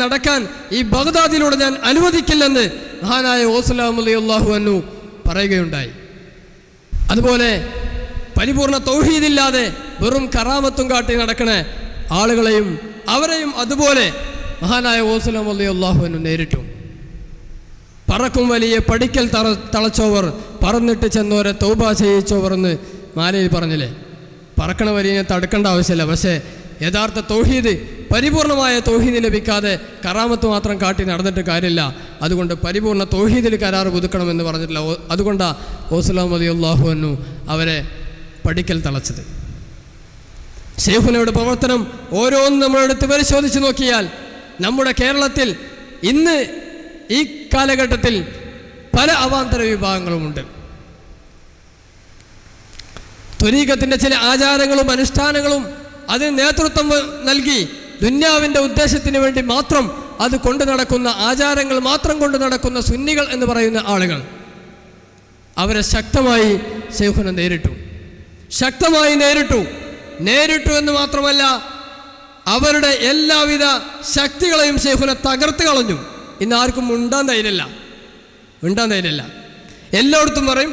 നടക്കാൻ ഈ ബഗ്ദാദിലൂടെ ഞാൻ അനുവദിക്കില്ലെന്ന് മഹാനായ ഓസ്ലാം റളിയല്ലാഹു അൻഹു പറയുകയുണ്ടായി. അതുപോലെ പരിപൂർണ തൗഹീദില്ലാതെ വെറും കറാമത്തും കാട്ടി നടക്കണ ആളുകളെയും അവരെയും അതുപോലെ മഹാനായ ഓസ്ലാം റളിയല്ലാഹു അൻഹു നേരിട്ടു. പറക്കും വലിയ പഠിക്കൽ തളച്ചോവർ പറന്നിട്ട് ചെന്നോരെ തൗബ ചെയ്യിച്ചോവർ എന്ന് മാലയിൽ പറഞ്ഞില്ലേ. പറക്കണ വലിയെ തടുക്കേണ്ട ആവശ്യമില്ല. പക്ഷേ യഥാർത്ഥ തൗഹീദ്, പരിപൂർണമായ തൗഹീദ് ലഭിക്കാതെ കറാമത്ത് മാത്രം കാട്ടി നടന്നിട്ട് കാര്യമില്ല. അതുകൊണ്ട് പരിപൂർണ തൗഹീദിൽ കരാറ് പുതുക്കണമെന്ന് പറഞ്ഞിട്ടില്ല. അതുകൊണ്ടാണ് ഓസ്ലാം റളിയല്ലാഹു അൻഹു അവരെ പഠിക്കൽ തളച്ചത്. ശൈഖുനയുടെ പ്രവർത്തനം ഓരോന്നും നമ്മളെടുത്ത് പരിശോധിച്ച് നോക്കിയാൽ നമ്മുടെ കേരളത്തിൽ ഇന്ന് ഈ കാലഘട്ടത്തിൽ പല അവാന്തര വിഭാഗങ്ങളുമുണ്ട്. ത്വരീഖത്തിൻ്റെ ചില ആചാരങ്ങളും അനുഷ്ഠാനങ്ങളും അതിന് നേതൃത്വം നൽകി ദുന്യാവിൻ്റെ ഉദ്ദേശത്തിന് വേണ്ടി മാത്രം അത് കൊണ്ടു നടക്കുന്ന, ആചാരങ്ങൾ മാത്രം കൊണ്ടു നടക്കുന്ന സുന്നികൾ എന്ന് പറയുന്ന ആളുകൾ, അവരെ ശക്തമായി ശൈഖുന ശക്തമായി നേരിട്ടു എന്ന് മാത്രമല്ല അവരുടെ എല്ലാവിധ ശക്തികളെയും ശൈഖുന തകർത്ത് കളഞ്ഞു. ഇന്ന് ആർക്കും മിണ്ടാൻ ധൈര്യമില്ല. എല്ലായിടത്തും പറയും,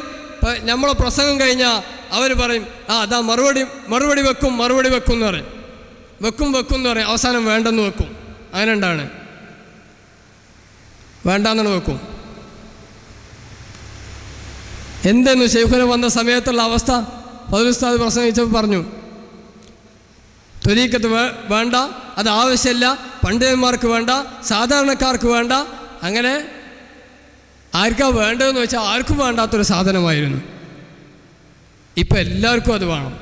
നമ്മളെ പ്രസംഗം കഴിഞ്ഞാൽ അവർ പറയും അതാ മറുപടി വെക്കും എന്ന് പറയും. വെക്കും എന്ന് പറയും. അവസാനം വേണ്ടെന്ന് വെക്കും. അങ്ങനെ ഉണ്ടാണ്, വേണ്ടാന്നാണ് വെക്കും. എന്തെന്ന് ശൈഖുന വന്ന സമയത്തുള്ള അവസ്ഥ ഫദ്ലുൽ ഉസ്താദ് പ്രസംഗിച്ചപ്പോൾ പറഞ്ഞു, ത്വരീഖത്ത് വേണ്ട, അത് ആവശ്യമില്ല, പണ്ഡിതന്മാർക്ക് വേണ്ട, സാധാരണക്കാർക്ക് വേണ്ട. അങ്ങനെ ആർക്കാ വേണ്ടതെന്ന് വെച്ചാൽ ആർക്കും വേണ്ടാത്തൊരു സാധനമായിരുന്നു. ഇപ്പം എല്ലാവർക്കും അത് വേണം.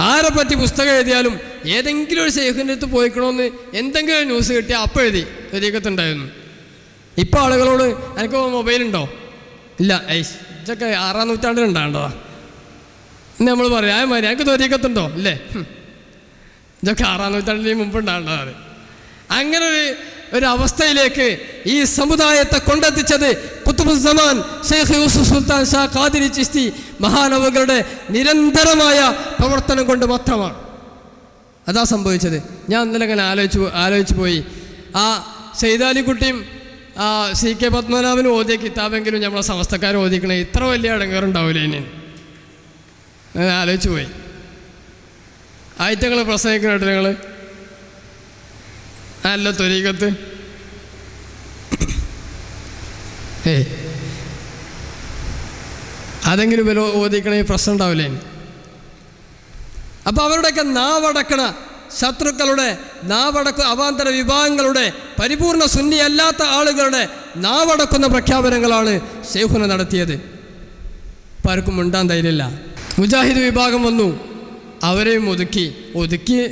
ആരെ പറ്റി പുസ്തകം എഴുതിയാലും ഏതെങ്കിലും ഒരു ശൈഖിൻ്റെ അടുത്ത് പോയിക്കണമെന്ന് എന്തെങ്കിലും ന്യൂസ് കിട്ടിയാൽ അപ്പം എഴുതി ത്വരീഖത്തുണ്ടായിരുന്നു. ഇപ്പം ആളുകളോട് എനിക്ക് മൊബൈലുണ്ടോ? ഇല്ല. ഇതൊക്കെ 6-ാം നൂറ്റാണ്ടിലുണ്ടാകേണ്ടതാ എന്ന് നമ്മൾ പറയും. ആയമാതിരി എനിക്ക് ത്വരീഖത്തുണ്ടോ? ഇല്ലേ, ഇതൊക്കെ 6-ാം നൂറ്റാണ്ടിന് മുമ്പ് ഉണ്ടാകേണ്ടതാണ്. അങ്ങനെ ഒരു അവസ്ഥയിലേക്ക് ഈ സമുദായത്തെ കൊണ്ടെത്തിച്ചത് ഖുത്ബുസ്സമാൻ ശൈഖ് യൂസുഫ് സുൽത്താൻ ഷാ ഖാദിരി ചിശ്തി മഹാനവകളുടെ നിരന്തരമായ പ്രവർത്തനം കൊണ്ട് മാത്രമാണ്. അതാ സംഭവിച്ചത്. ഞാൻ ഇന്നലെ ഇങ്ങനെ ആലോചിച്ചു പോയി. ആ സൈദാലിക്കുട്ടിയും CK പത്മനാഭനും ഓതിയ കിതാബെങ്കിലും നമ്മളെ സമസ്തക്കാർ ഓതിക്കണേ ഇത്ര വലിയ ഇടങ്ങേറുണ്ടാവില്ല. ഇനി അങ്ങനെ ആലോചിച്ചു പോയി. ആയിട്ടങ്ങൾ പ്രസംഗിക്കുന്നുണ്ട് നിങ്ങൾ നല്ല ത്വരീഖത്ത്. അതെങ്കിലും വില ഓദിക്കണേ പ്രശ്നം ഉണ്ടാവില്ലേ. അപ്പം അവരുടെയൊക്കെ നാവടക്കണ ശത്രുക്കളുടെ അവാന്തര വിഭാഗങ്ങളുടെ, പരിപൂർണ സുന്നി അല്ലാത്ത ആളുകളുടെ നാവടക്കുന്ന പ്രഖ്യാപനങ്ങളാണ് ശൈഖുന നടത്തിയത്. ഇപ്പം ആർക്കും മിണ്ടാൻ ധൈര്യമില്ല. മുജാഹിദ് വിഭാഗം വന്നു, അവരെയും ഒതുക്കി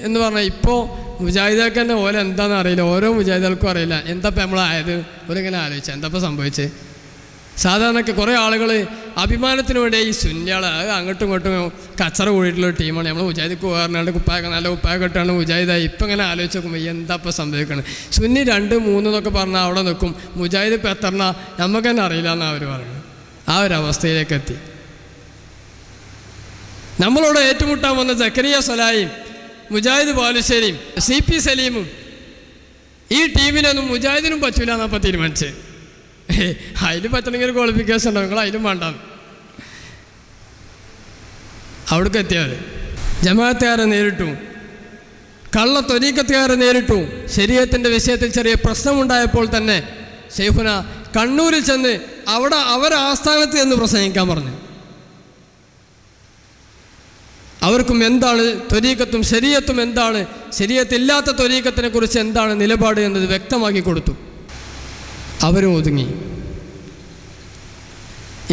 എന്ന് പറഞ്ഞാൽ ഇപ്പോൾ മുജാഹിദർക്ക് തന്നെ ഓല എന്താണെന്ന് അറിയില്ല. ഓരോ മുജാഹിദുകൾക്കും അറിയില്ല എന്താപ്പം നമ്മളായത്. ഓരിങ്ങനെ ആലോചിച്ചാൽ എന്താപ്പം സംഭവിച്ചത്. സാധാരണക്ക് കുറേ ആളുകൾ അഭിമാനത്തിന് വേണ്ടി ഈ സുന്നിയാൾ അങ്ങോട്ടും ഇങ്ങോട്ടും കച്ചറ കൂടിയിട്ടുള്ള ടീമാണ്. നമ്മൾ മുജാഹിദിക്ക് പോകാറുണ്ട്, നല്ല കുപ്പായൊക്കെ ഇട്ടാണ് മുജാഹിദായി. ഇപ്പം ഇങ്ങനെ ആലോചിച്ച് നോക്കുമ്പോൾ എന്താപ്പം സംഭവിക്കണം. സുന്നി 2, 3 എന്നൊക്കെ പറഞ്ഞാൽ അവിടെ നിൽക്കും. മുജാഹിദ് ഇപ്പം എത്തറ നമുക്ക് തന്നെ അറിയില്ല എന്നാണ് അവർ പറയുന്നത്. ആ ഒരവസ്ഥയിലേക്ക് എത്തി. നമ്മളോട് ഏറ്റുമുട്ടാൻ വന്ന സക്കരിയ സലായും മുജാഹിദ് ബാലുശ്ശേരിയും CP സലീമും ഈ ടീമിനൊന്നും മുജാഹിദിനും പറ്റൂല എന്നപ്പോൾ തീരുമാനിച്ച്. അതിൽ പറ്റണമെങ്കിൽ ഒരു ക്വാളിഫിക്കേഷൻ ഉണ്ടാവും, നിങ്ങൾ അതിലും വേണ്ട. അവിടേക്ക് എത്തിയവർ ജമാഅത്തുകാരെ നേരിട്ടു, കള്ള ത്വരീഖത്തുകാരെ നേരിട്ടു. ശരീഅത്തിൻ്റെ വിഷയത്തിൽ ചെറിയ പ്രശ്നമുണ്ടായപ്പോൾ തന്നെ ശൈഖുന കണ്ണൂരിൽ ചെന്ന് അവിടെ ആസ്ഥാനത്ത് ചെന്ന് പ്രസംഗിക്കാൻ പറഞ്ഞു. അവർക്കും എന്താണ് ത്വരീഖത്തും ശരീഅത്തും എന്താണ്, ശരീഅത്തില്ലാത്ത ത്വരീഖത്തിനെ കുറിച്ച് എന്താണ് നിലപാട് എന്നത് വ്യക്തമാക്കി കൊടുത്തു. അവരും ഒതുങ്ങി.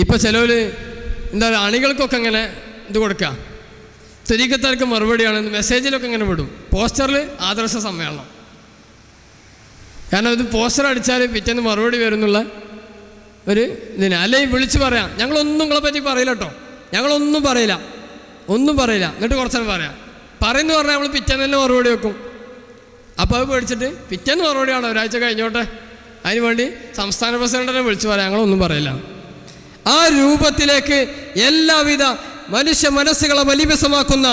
ഇപ്പം ചിലവർ എന്താ അണികൾക്കൊക്കെ അങ്ങനെ ഇത് കൊടുക്കുക, ത്വരീഖത്തുകാർക്ക് മറുപടിയാണെന്ന് മെസ്സേജിലൊക്കെ ഇങ്ങനെ വിടും. പോസ്റ്ററിൽ ആദർശ സമ്മേളനം. കാരണം ഇത് പോസ്റ്റർ അടിച്ചാൽ പിറ്റേന്ന് മറുപടി വരുന്നുള്ള ഒരു ഇതിന്. അല്ലെങ്കിൽ വിളിച്ച് പറയാം, ഞങ്ങളൊന്നും നിങ്ങളെ പറ്റി പറയില്ല കേട്ടോ, ഞങ്ങളൊന്നും പറയില്ല, എന്നിട്ട് കുറച്ചാൽ പറയുന്നു പറഞ്ഞാൽ നമ്മൾ പിറ്റേന്ന് തന്നെ മറുപടി വെക്കും. അപ്പോൾ അത് പേടിച്ചിട്ട് പിറ്റേന്ന് മറുപടിയാണ്, ഒരാഴ്ച കഴിഞ്ഞോട്ടെ, അതിന് വേണ്ടി സംസ്ഥാന പ്രസിഡന്റിനെ വിളിച്ചു പറയാം, ഞങ്ങളൊന്നും പറയില്ല. ആ രൂപത്തിലേക്ക് എല്ലാവിധ മനുഷ്യ മനസ്സുകളെ മലീമസമാക്കുന്ന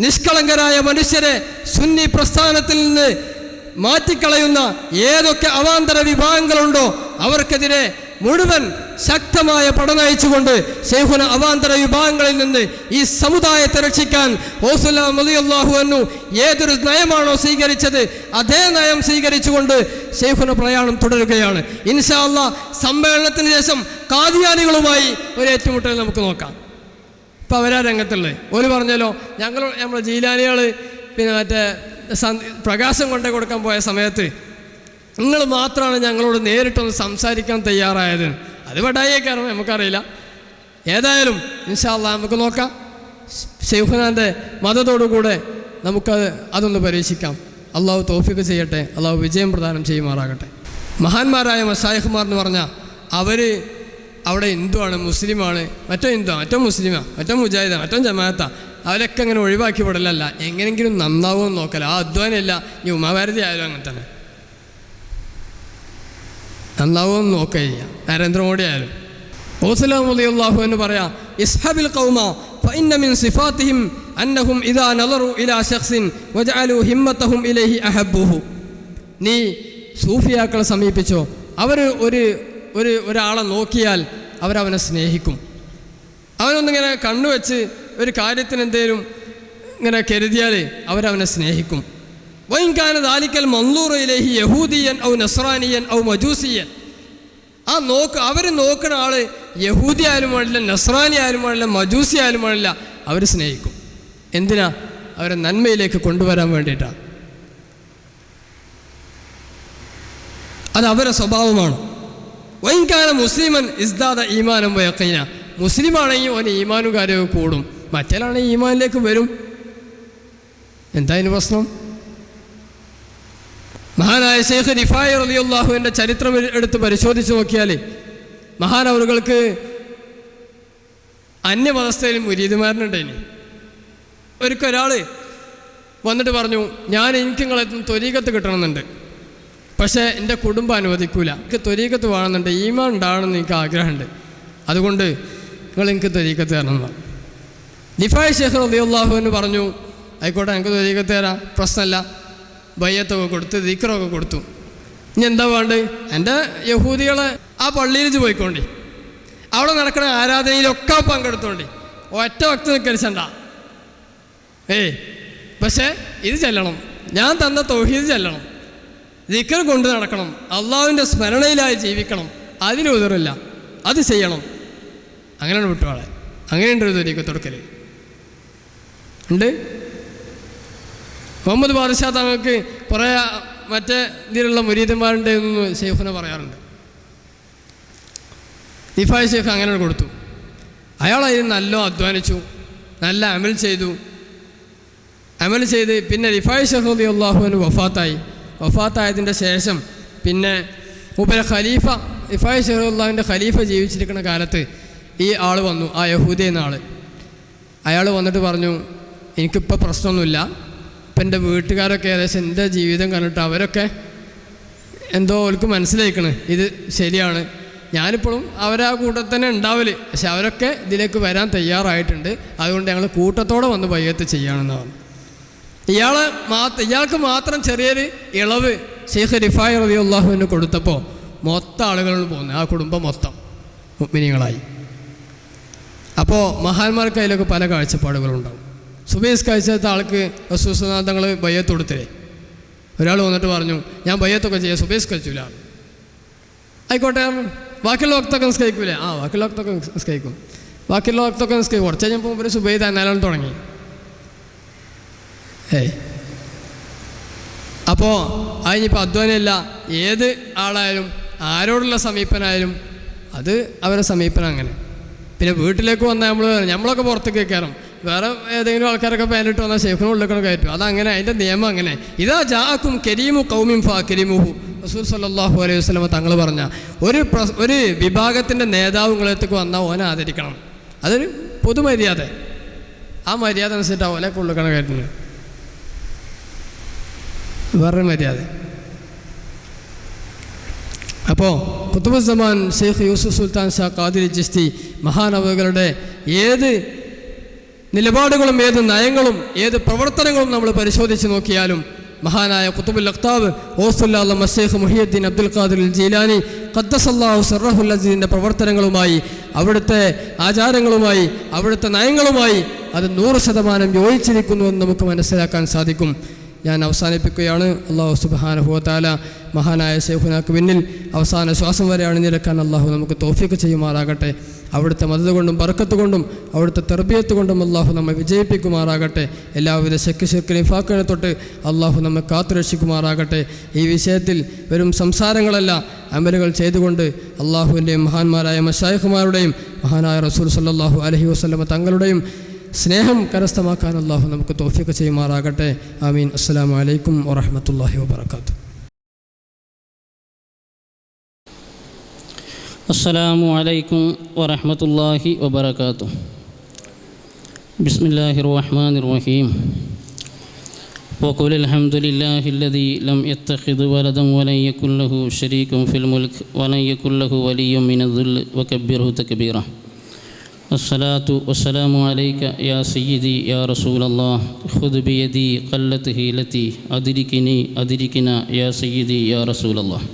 നിഷ്കളങ്കരായ മനുഷ്യരെ സുന്നി പ്രസ്ഥാനത്തിൽ നിന്ന് മാറ്റിക്കളയുന്ന ഏതൊക്കെ അവാന്തര വിഭാഗങ്ങളുണ്ടോ അവർക്കെതിരെ മുഴുവൻ ശക്തമായ പടനയിച്ചുകൊണ്ട് ശൈഖുന അവാന്തര വിഭാഗങ്ങളിൽ നിന്ന് ഈ സമുദായത്തെ രക്ഷിക്കാൻ റളിയല്ലാഹു അൻഹു ഏതൊരു നയമാണോ സ്വീകരിച്ചത് അതേ നയം സ്വീകരിച്ചുകൊണ്ട് ശൈഖുന പ്രയാണം തുടരുകയാണ്. ഇൻഷാ അല്ലാഹ് സമ്മേളനത്തിന് ശേഷം ഖാദിയാനികളുമായി ഒരു ഏറ്റുമുട്ടൽ നമുക്ക് നോക്കാം. ഇപ്പം അവരാ രംഗത്തുള്ളത്. ഓല് പറഞ്ഞല്ലോ നമ്മളെ ജീലാനികൾ പിന്നെ മറ്റേ പ്രകാശം കൊണ്ടേ കൊടുക്കാൻ പോയ സമയത്ത് നിങ്ങൾ മാത്രമാണ് ഞങ്ങളോട് നേരിട്ടൊന്ന് സംസാരിക്കാൻ തയ്യാറായത്. അത് വടായേക്കാരണം നമുക്കറിയില്ല. ഏതായാലും ഇൻഷാ അല്ലാഹ് നമുക്ക് നോക്കാം. ശൈഖുനാൻ്റെ മദതോടുകൂടെ അതൊന്ന് പരീക്ഷിക്കാം. അള്ളാഹു തൗഫീഖ് ചെയ്യട്ടെ, അള്ളാഹു വിജയം പ്രദാനം ചെയ്യുമാറാകട്ടെ. മഹാന്മാരായ മശായിഖ്മാർ എന്ന് പറഞ്ഞാൽ അവർ അവിടെ ഹിന്ദുവാണ്, മുസ്ലിമാണ്, മറ്റോ ഹിന്ദുവാണ്, മറ്റോ മുസ്ലിമാണ്, മറ്റോ മുജാഹിദാണ്, മറ്റോ ജമാഅത്താണ്, അവരൊക്കെ അങ്ങനെ ഒഴിവാക്കി വിടലല്ല, എങ്ങനെയെങ്കിലും നന്നാവുമെന്ന് നോക്കല. ആ അധ്വാനമില്ല. ഈ ഉമാഭാരതി ആയാലും അങ്ങനെ തന്നെ നന്നാവുമെന്ന് നോക്കുക. നരേന്ദ്രമോദി ആയാലും റളിയല്ലാഹു അൻഹു പറയാം, ഇസ്ഹബിൽ ഖൗമ ഫഇന്ന മിൻ സിഫാതിഹിം അന്നഹും ഇദാ നളറു ഇലാ ശഖ്സിൻ വജഅലു ഹിമ്മതഹും ഇലൈഹി അഹബ്ബുഹു. നീ സൂഫിയാക്കളെ സമീപിച്ചോ, അവർ ഒരാളെ നോക്കിയാൽ അവരവനെ സ്നേഹിക്കും. അവനൊന്നിങ്ങനെ കണ്ണുവെച്ച് ഒരു കാര്യത്തിന് എന്തേലും ഇങ്ങനെ കരുതിയാൽ അവരവനെ സ്നേഹിക്കും. വൈൻകാന ദാലിക്കൽ മൻളൂറു ഇലൈഹി യഹൂദിയൻ ഔ നസ്രാനിയൻ ഔ മജൂസിയൻ. അവർ നോക്കുന്ന ആൾ യഹൂദി ആയാലും പാടില്ല, നസ്രാനി ആയാലും പാടില്ല, മജൂസി ആയാലും പാടില്ല, അവർ സ്നേഹിക്കും. എന്തിനാ? അവരെ നന്മയിലേക്ക് കൊണ്ടുവരാൻ വേണ്ടിയിട്ടാണ്. അത് അവരുടെ സ്വഭാവമാണ്. വൈൻകാന മുസ്ലിമൻ ഇസ്ദാദ ഈമാനം വയഖീന. മുസ്ലിമാണെങ്കിൽ ഓന് ഈമാനും കാര്യമൊക്കെ കൂടും, മറ്റേലാണെങ്കിൽ ഈമാനിലേക്ക് വരും. എന്താ അതിന് പ്രശ്നം? മഹാനായ ശൈഖ് റിഫായി റളിയല്ലാഹുവിൻ്റെ ചരിത്രം എടുത്ത് പരിശോധിച്ച് നോക്കിയാൽ മഹാനവറുകൾക്ക് അന്യമതസ്ഥയിലും മുരീദുമാരനുണ്ടായിന്. ഒരിക്കൽ വന്നിട്ട് പറഞ്ഞു, എനിക്ക് നിങ്ങളെ ത്വരീഖത്ത് കിട്ടണമെന്നുണ്ട്, പക്ഷേ എൻ്റെ കുടുംബം അനുവദിക്കൂല, എനിക്ക് ത്വരീഖത്ത് വേണമെന്നുണ്ട്, ഈമാൻ ഉണ്ടാവണമെന്ന് എനിക്ക് ആഗ്രഹമുണ്ട്, അതുകൊണ്ട് എനിക്ക് ത്വരീഖത്ത് തരണം എന്ന്. റിഫായി ശൈഖ് റളിയല്ലാഹു പറഞ്ഞു, ആയിക്കോട്ടെ എനിക്ക് ത്വരീഖത്ത് തരാം, പ്രശ്നമല്ല. ബയ്യത്തൊക്കെ കൊടുത്ത് ദിക്റൊക്കെ കൊടുത്തു. ഇനി എന്താ വേണ്ടത്? എൻ്റെ യഹൂദികളെ ആ പള്ളിയിൽ പോയിക്കോണ്ടി, അവിടെ നടക്കുന്ന ആരാധനയിലൊക്കെ പങ്കെടുത്തോണ്ടി, ഒറ്റ വക്ത് നിൽക്കരിച്ചണ്ട. പക്ഷേ ഇത് ചെല്ലണം, ഞാൻ തന്ന തൗഹീദ് ചെല്ലണം, ദിക്ർ കൊണ്ട് നടക്കണം, അള്ളാഹുവിൻ്റെ സ്മരണയിലായി ജീവിക്കണം, അതിനുതറില്ല, അത് ചെയ്യണം. അങ്ങനെയാണ് വിട്ടുവാളെ. അങ്ങനെയുണ്ട് ഒരു ത്വരീഖത്ത് ഉണ്ട്. മുഹമ്മദ് ബാദുഷാ തങ്ങൾക്ക് കുറേ മറ്റേ ഇതിലുള്ള മുരീദന്മാരുണ്ട് എന്ന് ശൈഖുന പറയാറുണ്ട്. റിഫായി ശൈഖ് അങ്ങനെ കൊടുത്തു. അയാളതിന് നല്ല അധ്വാനിച്ചു, നല്ല അമൽ ചെയ്തു. പിന്നെ റിഫായി ശൈഖ് റളിയല്ലാഹു അൻഹു വഫാത്തായതിൻ്റെ ശേഷം പിന്നെ ഖലീഫ റിഫായി ശൈഖ് റളിയല്ലാഹുവിൻ്റെ ഖലീഫ ജീവിച്ചിരിക്കുന്ന കാലത്ത് ഈ ആൾ വന്നു, ആ യഹൂദി എന്ന ആൾ. അയാൾ വന്നിട്ട് പറഞ്ഞു, എനിക്കിപ്പോൾ പ്രശ്നമൊന്നുമില്ല, ഇപ്പം എൻ്റെ വീട്ടുകാരൊക്കെ ഏകദേശം എൻ്റെ ജീവിതം കണ്ടിട്ട് അവരൊക്കെ എന്തോ അവർക്ക് മനസ്സിലാക്കണ് ഇത് ശരിയാണ്, ഞാനിപ്പോഴും അവരാ കൂട്ടത്തിൽ തന്നെ ഉണ്ടാവല്, പക്ഷെ അവരൊക്കെ ഇതിലേക്ക് വരാൻ തയ്യാറായിട്ടുണ്ട്, അതുകൊണ്ട് ഞങ്ങൾ കൂട്ടത്തോടെ വന്ന് ബയ്യത്ത് ചെയ്യുകയാണെന്ന് പറഞ്ഞു. ഇയാൾക്ക് മാത്രം ചെറിയൊരു ഇളവ് ശൈഖ് റിഫായി റളിയല്ലാഹുവിന് കൊടുത്തപ്പോൾ മൊത്തം ആളുകളോട് പോകുന്നു, ആ കുടുംബം മൊത്തം മുഅ്മിനീങ്ങളായി. അപ്പോൾ മഹാന്മാർക്ക് അതിലൊക്കെ പല കാഴ്ചപ്പാടുകളുണ്ടാവും. സുബൈസ് കഴിച്ചാത്ത ആൾക്ക് റസൂലുള്ളാഹി തങ്ങൾ ബയ്യത്ത് കൊടുത്തില്ലേ. ഒരാൾ വന്നിട്ട് പറഞ്ഞു, ഞാൻ ബയ്യത്തൊക്കെ ചെയ്യാം, സുബൈസ് കഴിച്ചില്ല. ആയിക്കോട്ടെ, ബാക്കിയുള്ള വക്തൊക്കെ നിസ്കരിക്കൂലേ? ബാക്കിയുള്ള വക്തൊക്കെ നിസ്കരിക്കും, ബാക്കിയുള്ള വക്തൊക്കെ നിസ്കരിക്കും. കുറച്ച് കഴിഞ്ഞപ്പോൾ ഒരു സുബൈ തന്നാലും തുടങ്ങി. അപ്പോൾ അതിനിപ്പോൾ അധ്വാനമില്ല. ഏത് ആളായാലും ആരോടുള്ള സമീപനായാലും അത് അവരുടെ സമീപനം അങ്ങനെ. പിന്നെ വീട്ടിലേക്ക് വന്നാൽ നമ്മളൊക്കെ പുറത്തേക്ക് കയറും, വേറെ ഏതെങ്കിലും ആൾക്കാരൊക്കെ പാനിട്ട് വന്നാൽ ഷെയ്ഖിന് ഉള്ളിൽ കയറ്റും. അതങ്ങനെ, അതിൻ്റെ നിയമം അങ്ങനെ. ഇതാ ജാഅക്കും കരീമു ഖൗമിൻ ഫഅക്രിമുഹു. റസൂൽ സല്ലല്ലാഹു അലൈഹി വസല്ലം തങ്ങൾ പറഞ്ഞ ഒരു വിഭാഗത്തിൻ്റെ നേതാവ് നിങ്ങളത്തേക്ക് വന്നാൽ ഓനെ ആദരിക്കണം. അതൊരു പൊതുമര്യാദ. ആ മര്യാദ അനുസരിച്ച് ഓലൊക്കെ ഉള്ളിൽ കയറ്റുന്നത് വേറൊരു മര്യാദ. അപ്പോൾ ഖുത്ബുസ്സമാൻ ഷെയ്ഖ് യൂസുഫ് സുൽത്താൻ ഷാ ഖാദിരി ചിശ്തി മഹാനവകളുടെ ഏത് നിലപാടുകളും ഏത് നയങ്ങളും ഏത് പ്രവർത്തനങ്ങളും നമ്മൾ പരിശോധിച്ച് നോക്കിയാലും മഹാനായ ഖുതുബുൽ അഖ്താബ് ഓസുല്ലാഹ് മശൈഖ് മുഹിയുദ്ദീൻ അബ്ദുൽ ഖാദിർ ജീലാനി ഖദ്ദസല്ലാഹു സിർറഹുൽ അസീസിൻ്റെ പ്രവർത്തനങ്ങളുമായി, അവിടുത്തെ ആചാരങ്ങളുമായി, അവിടുത്തെ നയങ്ങളുമായി അത് 100% യോജിച്ചിരിക്കുന്നുവെന്ന് നമുക്ക് മനസ്സിലാക്കാൻ സാധിക്കും. ഞാൻ അവസാനിപ്പിക്കുകയാണ്. അള്ളാഹു സുബ്ഹാനഹു വ തആല മഹാനായ ശൈഖുനാക്ക് പിന്നിൽ അവസാന ശ്വാസം വരെ അണിനിരക്കാൻ അള്ളാഹു നമുക്ക് തൗഫീഖ് ചെയ്യുമാറാകട്ടെ. അവിടുത്തെ മദദ് കൊണ്ടും ബർക്കത്ത് കൊണ്ടും അവിടുത്തെ തർബിയത്ത് കൊണ്ടും അള്ളാഹു നമ്മെ വിജയിപ്പിക്കുമാറാകട്ടെ. എല്ലാവിധ ശിർക്ക് നിഫാഖിനെ തൊട്ട് അള്ളാഹു നമ്മെ കാത്തുരക്ഷിക്കുമാറാകട്ടെ. ഈ വിഷയത്തിൽ വെറും സംസാരങ്ങളല്ല, അമലുകൾ ചെയ്തുകൊണ്ട് അള്ളാഹുവിൻ്റെയും മഹാന്മാരായ മശായിഖുമാരുടെയും മഹാനായ റസൂൽ സല്ലല്ലാഹു അലൈഹി വസല്ലമ തങ്ങളുടെയും സ്നേഹം കരസ്ഥമാക്കാൻ അള്ളാഹു നമുക്ക് തൗഫീഖ് ചെയ്യുമാറാകട്ടെ. ആമീൻ. അസ്സലാമു അലൈക്കും വറഹ്മത്തുള്ളാഹി വബറകാതുഹു. അസ്സലാമു അലൈക്കും വറഹ്മത്തുള്ളാഹി വബറകാതുഹു. ബിസ്മില്ലാഹിർ റഹ്മാനിർ റഹീം. വഖുൽ അൽഹംദുലില്ലാഹില്ലദീ ലം യത്തഖിദ് വലദൻ വലൻ യകുൽ ലഹു ശരീകുൻ ഫിൽ മുൽക് വലൻ യകുൽ ലഹു വലിയ്യുൻ മിനദ്ദുൽ വകബ്ബിർഹു തക്ബീറ. അസ്സലാത്തു വസ്സലാമു അലൈക യാ സയ്യിദി യാ റസൂലല്ലാഹ് ഖുദ് ബിയദി ഖല്ലത്ത് ഹീലതി അദ്രികിന യാ സയ്യിദി യാ റസൂലല്ലാഹ്.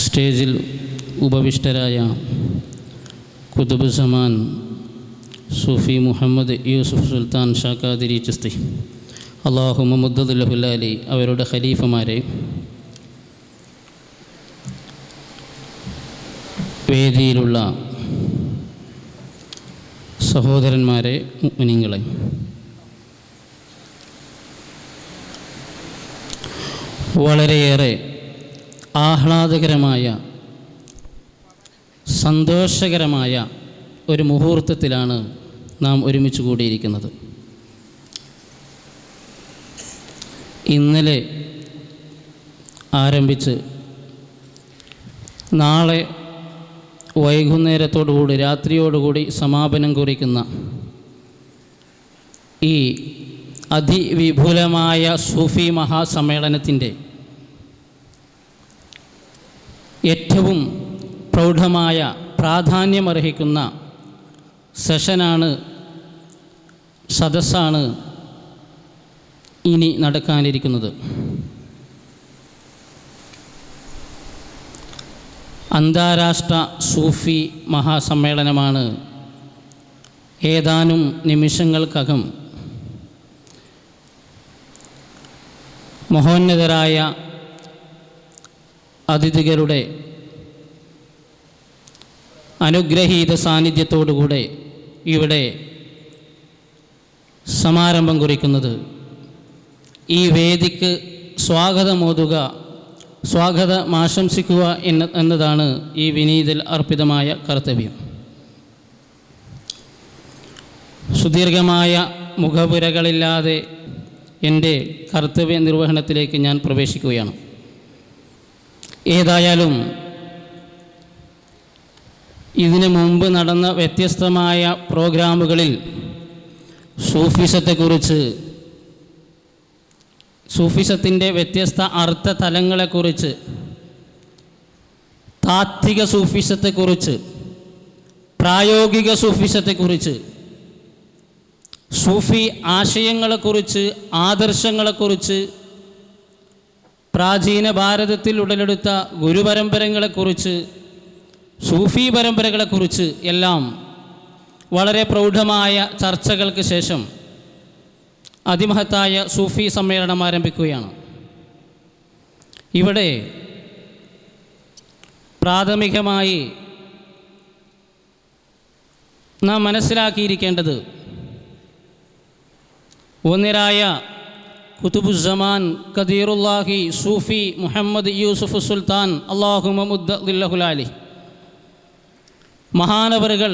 സ്റ്റേജിൽ ഉപവിഷ്ടരായ ഖുതുബ് സമാൻ സൂഫി മുഹമ്മദ് യൂസുഫ് സുൽത്താൻ ഷാഖാദിരി ചിസ്തി അല്ലാഹുമ്മ മുദ്ദദ് ലഹുൽ അലി അവരുടെ ഖലീഫമാരെ, വേദിയിലുള്ള സഹോദരന്മാരെ, മുഅ്മിനീങ്ങളെ, വളരെയേറെ ആഹ്ലാദകരമായ സന്തോഷകരമായ ഒരു മുഹൂർത്തത്തിലാണ് നാം ഒരുമിച്ച് കൂടിയിരിക്കുന്നത്. ഇന്നലെ ആരംഭിച്ച് നാളെ വൈകുന്നേരത്തോടുകൂടി രാത്രിയോടുകൂടി സമാപനം കുറിക്കുന്ന ഈ അതിവിപുലമായ സൂഫി മഹാസമ്മേളനത്തിൻ്റെ ഏറ്റവും പ്രൗഢമായ പ്രാധാന്യമർഹിക്കുന്ന സെഷനാണ്, സദസ്സാണ് ഇനി നടക്കാനിരിക്കുന്നത്. അന്താരാഷ്ട്ര സൂഫി മഹാസമ്മേളനമാണ് ഏതാനും നിമിഷങ്ങൾക്കകം മഹോന്നതരായ അതിഥികളുടെ അനുഗ്രഹീത സാന്നിധ്യത്തോടുകൂടെ ഇവിടെ സമാരംഭം കുറിക്കുന്നത്. ഈ വേദിക്ക് സ്വാഗതം ആശംസിക്കുക എന്നതാണ് ഈ വിനീതിൽ അർപ്പിതമായ കർത്തവ്യം. സുദീർഘമായ മുഖപുരകളില്ലാതെ എൻ്റെ കർത്തവ്യ നിർവഹണത്തിലേക്ക് ഞാൻ പ്രവേശിക്കുകയാണ്. ഏതായാലും ഇതിനു മുമ്പ് നടന്ന വ്യത്യസ്തമായ പ്രോഗ്രാമുകളിൽ സൂഫിസത്തെക്കുറിച്ച്, സൂഫിസത്തിൻ്റെ വ്യത്യസ്ത അർത്ഥതലങ്ങളെക്കുറിച്ച്, താത്വിക സൂഫിസത്തെക്കുറിച്ച്, പ്രായോഗിക സൂഫിസത്തെക്കുറിച്ച്, സൂഫി ആശയങ്ങളെക്കുറിച്ച്, ആദർശങ്ങളെക്കുറിച്ച്, പ്രാചീന ഭാരതത്തിൽ ഉടലെടുത്ത ഗുരുപരമ്പരകളെക്കുറിച്ച്, സൂഫി പരമ്പരകളെക്കുറിച്ച് എല്ലാം വളരെ പ്രൗഢമായ ചർച്ചകൾക്ക് ശേഷം അതിമഹത്തായ സൂഫി സമ്മേളനം ആരംഭിക്കുകയാണ്. ഇവിടെ പ്രാഥമികമായി നാം മനസ്സിലാക്കിയിരിക്കേണ്ടത്, ഒന്നിരായ ഖുതുബുസ്സമാൻ ഖദീറുല്ലാഹി സൂഫി മുഹമ്മദ് യൂസുഫ് സുൽത്താൻ അല്ലാഹുമ്മ മുദ്ദദ് ലഹുൽ അലി മഹാനവറുകൾ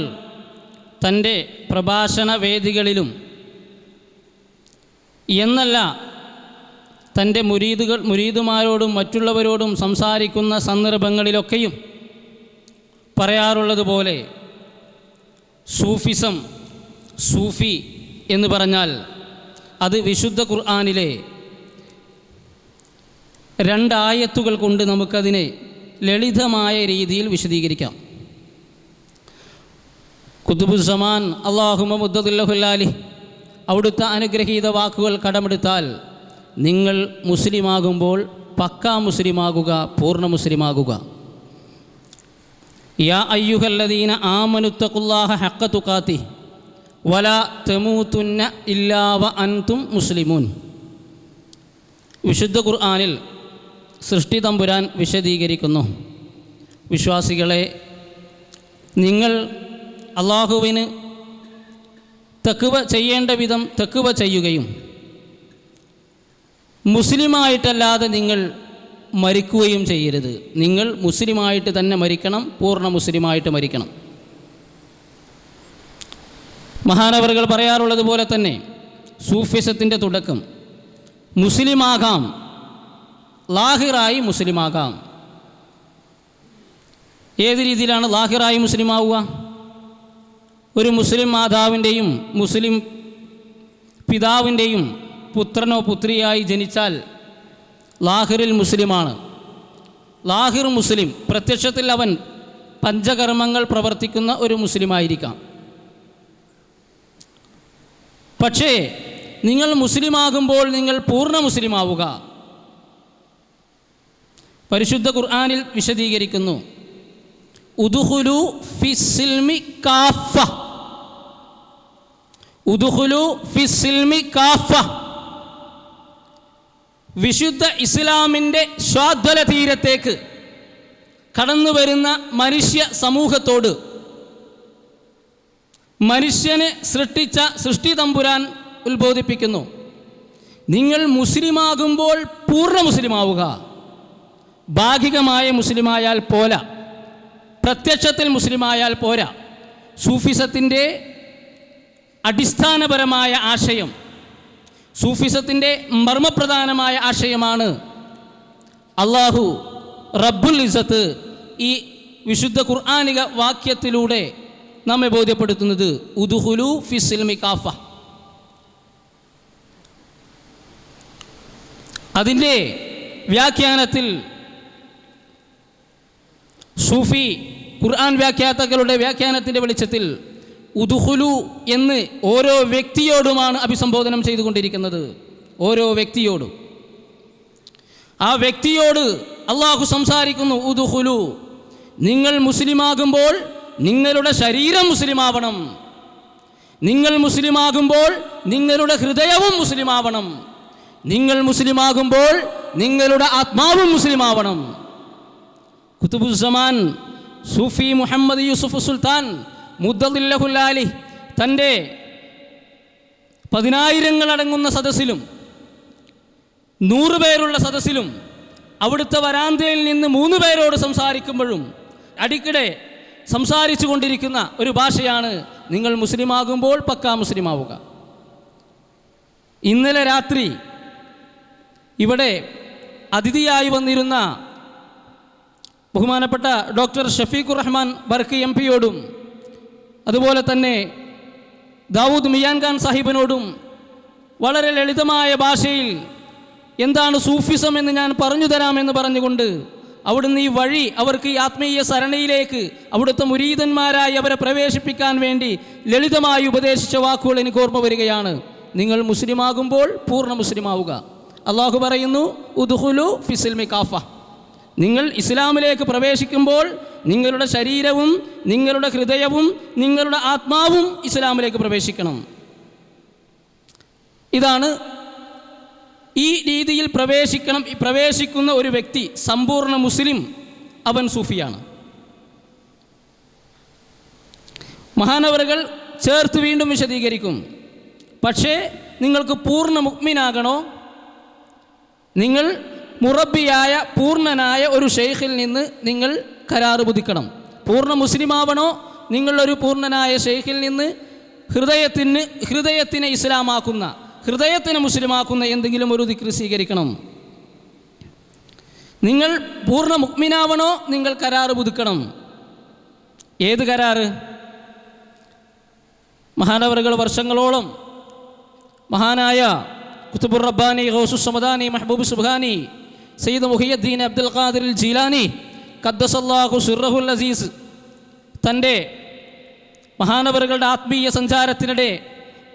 തൻ്റെ പ്രഭാഷണ വേദികളിലും എന്നല്ല തൻ്റെ മുരീദുമാരോടും മറ്റുള്ളവരോടും സംസാരിക്കുന്ന സന്ദർഭങ്ങളിലൊക്കെയും പറയാറുള്ളത് പോലെ സൂഫിസം, സൂഫി എന്ന് പറഞ്ഞാൽ അത് വിശുദ്ധ ഖുർആനിലെ 2 ആയത്തുകൾ കൊണ്ട് നമുക്കതിനെ ലളിതമായ രീതിയിൽ വിശദീകരിക്കാം. ഖുതുബുസ്സമാൻ അല്ലാഹുമ്മ മുദ്ദദ് ലഹുൽ അലി അവിടുത്തെ അനുഗ്രഹീത വാക്കുകൾ കടമെടുത്താൽ നിങ്ങൾ മുസ്ലിമാകുമ്പോൾ പക്കാ മുസ്ലിമാകുക, പൂർണ്ണ മുസ്ലിമാകുക. യാ അയ്യുഹല്ലദീന ആമനുത്തഖുല്ലാഹ ഹഖ്ക തുഖാതിഹി വലാ തമൂതുന്ന ഇല്ലാ വ അൻതും മുസ്ലിമൂൻ. വിശുദ്ധ ഖുർആനിൽ സൃഷ്ടി തമ്പുരാൻ വിശദീകരിക്കുന്നു, വിശ്വാസികളെ, നിങ്ങൾ അള്ളാഹുവിന് തഖ്വ ചെയ്യേണ്ട വിധം തഖ്വ ചെയ്യുകയും മുസ്ലിമായിട്ടല്ലാതെ നിങ്ങൾ മരിക്കുകയും ചെയ്യരുത്. നിങ്ങൾ മുസ്ലിമായിട്ട് തന്നെ മരിക്കണം, പൂർണ്ണ മുസ്ലിമായിട്ട് മരിക്കണം. മഹാനവറുകൾ പറയാറുള്ളത് പോലെ തന്നെ സൂഫിസത്തിൻ്റെ തുടക്കം മുസ്ലിമാകാം, ലാഹിറായി മുസ്ലിമാകാം. ഏത് രീതിയിലാണ് ലാഹിറായി മുസ്ലിമാവുക? ഒരു മുസ്ലിം മാതാവിൻ്റെയും മുസ്ലിം പിതാവിൻ്റെയും പുത്രനോ പുത്രിയായി ജനിച്ചാൽ ലാഹിറിൽ മുസ്ലിമാണ്. ലാഹിർ മുസ്ലിം, പ്രത്യക്ഷത്തിൽ അവൻ പഞ്ചകർമ്മങ്ങൾ പ്രവർത്തിക്കുന്ന ഒരു മുസ്ലിമായിരിക്കാം. പക്ഷേ നിങ്ങൾ മുസ്ലിമാകുമ്പോൾ നിങ്ങൾ പൂർണ്ണ മുസ്ലിമാവുക. പരിശുദ്ധ ഖുർആനിൽ വിശദീകരിക്കുന്നു, ഉദ്ഖുലു ഫിസ്സിൽമി കാഫ, ഉദ്ഖുലു ഫിസ്സിൽമി കാഫ. വിശുദ്ധ ഇസ്ലാമിൻ്റെ ശ്വാദ്വല തീരത്തേക്ക് കടന്നു വരുന്ന മനുഷ്യ സമൂഹത്തോട് മനുഷ്യനെ സൃഷ്ടിച്ച സൃഷ്ടി തമ്പുരാൻ ഉത്ബോധിപ്പിക്കുന്നു, നിങ്ങൾ മുസ്ലിമാകുമ്പോൾ പൂർണ്ണ മുസ്ലിമാവുക. ഭാഗികമായ മുസ്ലിമായാൽ പോരാ, പ്രത്യക്ഷത്തിൽ മുസ്ലിമായാൽ പോരാ. സൂഫിസത്തിൻ്റെ അടിസ്ഥാനപരമായ ആശയം, സൂഫിസത്തിൻ്റെ മർമ്മപ്രധാനമായ ആശയമാണ് അള്ളാഹു റബ്ബുൽ ഇസ്സത്ത് ഈ വിശുദ്ധ ഖുർആനിക വാക്യത്തിലൂടെ നമ്മെ ബോധ്യപ്പെടുത്തുന്നത്. ഉദ്ഖുലു ഫിസ്സിൽമി കാഫ. അതിൻ്റെ വ്യാഖ്യാനത്തിൽ സൂഫി ഖുർആൻ വ്യാഖ്യാതാക്കളുടെ വ്യാഖ്യാനത്തിൻ്റെ വെളിച്ചത്തിൽ ഉദ്ഖുലു എന്ന് ഓരോ വ്യക്തിയോടുമാണ് അഭിസംബോധനം ചെയ്തുകൊണ്ടിരിക്കുന്നത്. ഓരോ വ്യക്തിയോടും. ആ വ്യക്തിയോട് അള്ളാഹു സംസാരിക്കുന്നു, ഉദ്ഖുലു, നിങ്ങൾ മുസ്ലിമാകുമ്പോൾ നിങ്ങളുടെ ശരീരം മുസ്ലിമാവണം, നിങ്ങൾ മുസ്ലിമാകുമ്പോൾ നിങ്ങളുടെ ഹൃദയവും മുസ്ലിമാവണം, നിങ്ങൾ മുസ്ലിമാകുമ്പോൾ നിങ്ങളുടെ ആത്മാവും മുസ്ലിമാവണം. ഖുതുബുസ്സമാൻ സൂഫി മുഹമ്മദ് യൂസുഫ് സുൽത്താൻ മുദ്ദദില്ലഹുല്ലാലി തൻ്റെ 10,000 അടങ്ങുന്ന സദസ്സിലും 100 പേരുള്ള സദസ്സിലും അവിടുത്തെ വരാന്തയിൽ നിന്ന് 3 പേരോട് സംസാരിക്കുമ്പോഴും അടിക്കടെ സംസാരിച്ചു കൊണ്ടിരിക്കുന്ന ഒരു ഭാഷയാണ്, നിങ്ങൾ മുസ്ലിമാകുമ്പോൾ പക്കാ മുസ്ലിമാവുക. ഇന്നലെ രാത്രി ഇവിടെ അതിഥിയായി വന്നിരുന്ന ബഹുമാനപ്പെട്ട ഡോക്ടർ ഷഫീഖുർ റഹ്മാൻ ബർക്കി MP-യോടും അതുപോലെ തന്നെ ദാവൂദ് മിയാൻ ഖാൻ സാഹിബിനോടും വളരെ ലളിതമായ ഭാഷയിൽ എന്താണ് സൂഫിസം എന്ന് ഞാൻ പറഞ്ഞു തരാമെന്ന് പറഞ്ഞുകൊണ്ട് അവിടുന്ന് ഈ വഴി അവർക്ക് ഈ ആത്മീയ സരണിയിലേക്ക് അവിടുത്തെ മുരീദന്മാരായി അവരെ പ്രവേശിപ്പിക്കാൻ വേണ്ടി ലളിതമായി ഉപദേശിച്ച വാക്കുകൾ എനിക്ക് ഓർമ്മ വരികയാണ്. നിങ്ങൾ മുസ്ലിമാകുമ്പോൾ പൂർണ്ണ മുസ്ലിമാവുക. അള്ളാഹു പറയുന്നു, ഉദ്ഖുലു ഫിസ്സിൽമി കാഫ. നിങ്ങൾ ഇസ്ലാമിലേക്ക് പ്രവേശിക്കുമ്പോൾ നിങ്ങളുടെ ശരീരവും നിങ്ങളുടെ ഹൃദയവും നിങ്ങളുടെ ആത്മാവും ഇസ്ലാമിലേക്ക് പ്രവേശിക്കണം. ഇതാണ് ഈ രീതിയിൽ പ്രവേശിക്കുന്ന ഒരു വ്യക്തി സമ്പൂർണ്ണ മുസ്ലിം, അവൻ സൂഫിയാണ്. മഹാനവറുകൾ ചേർത്ത് വീണ്ടും വിശദീകരിക്കും. പക്ഷേ നിങ്ങൾക്ക് പൂർണ്ണ മുഅ്മിനാകണോ, നിങ്ങൾ മുറബിയായ പൂർണ്ണനായ ഒരു ഷെയ്ഖിൽ നിന്ന് നിങ്ങൾ കരാറ് പുതുക്കണം. പൂർണ്ണ മുസ്ലിമാവണോ, നിങ്ങളൊരു പൂർണ്ണനായ ഷെയ്ഖിൽ നിന്ന് ഹൃദയത്തിനെ ഇസ്ലാമാക്കുന്ന, ഹൃദയത്തിനെ മുസ്ലിമാക്കുന്ന എന്തെങ്കിലും ഒരു ദിക്ർ സ്വീകരിക്കണം. നിങ്ങൾ പൂർണ്ണ മുഅ്മിനാവണോ, നിങ്ങൾ കരാറ് പുതുക്കണം. ഏത് കരാറ്? മഹാനവറുകൾ വർഷങ്ങളോളം മഹാനായ കുതുബുർ റബ്ബാനി, ഗൗസുസ് സമദാനി, മെഹബൂബ് സുബ്ഹാനി, സയ്യിദ് മുഹിയുദ്ദീൻ അബ്ദുൽ ഖാദിർ ജീലാനി ഖദ്ദസല്ലാഹു സിർറഹുൽ അസീസ് തൻ്റെ മഹാനവറുകളുടെ ആത്മീയ സഞ്ചാരത്തിനിടെ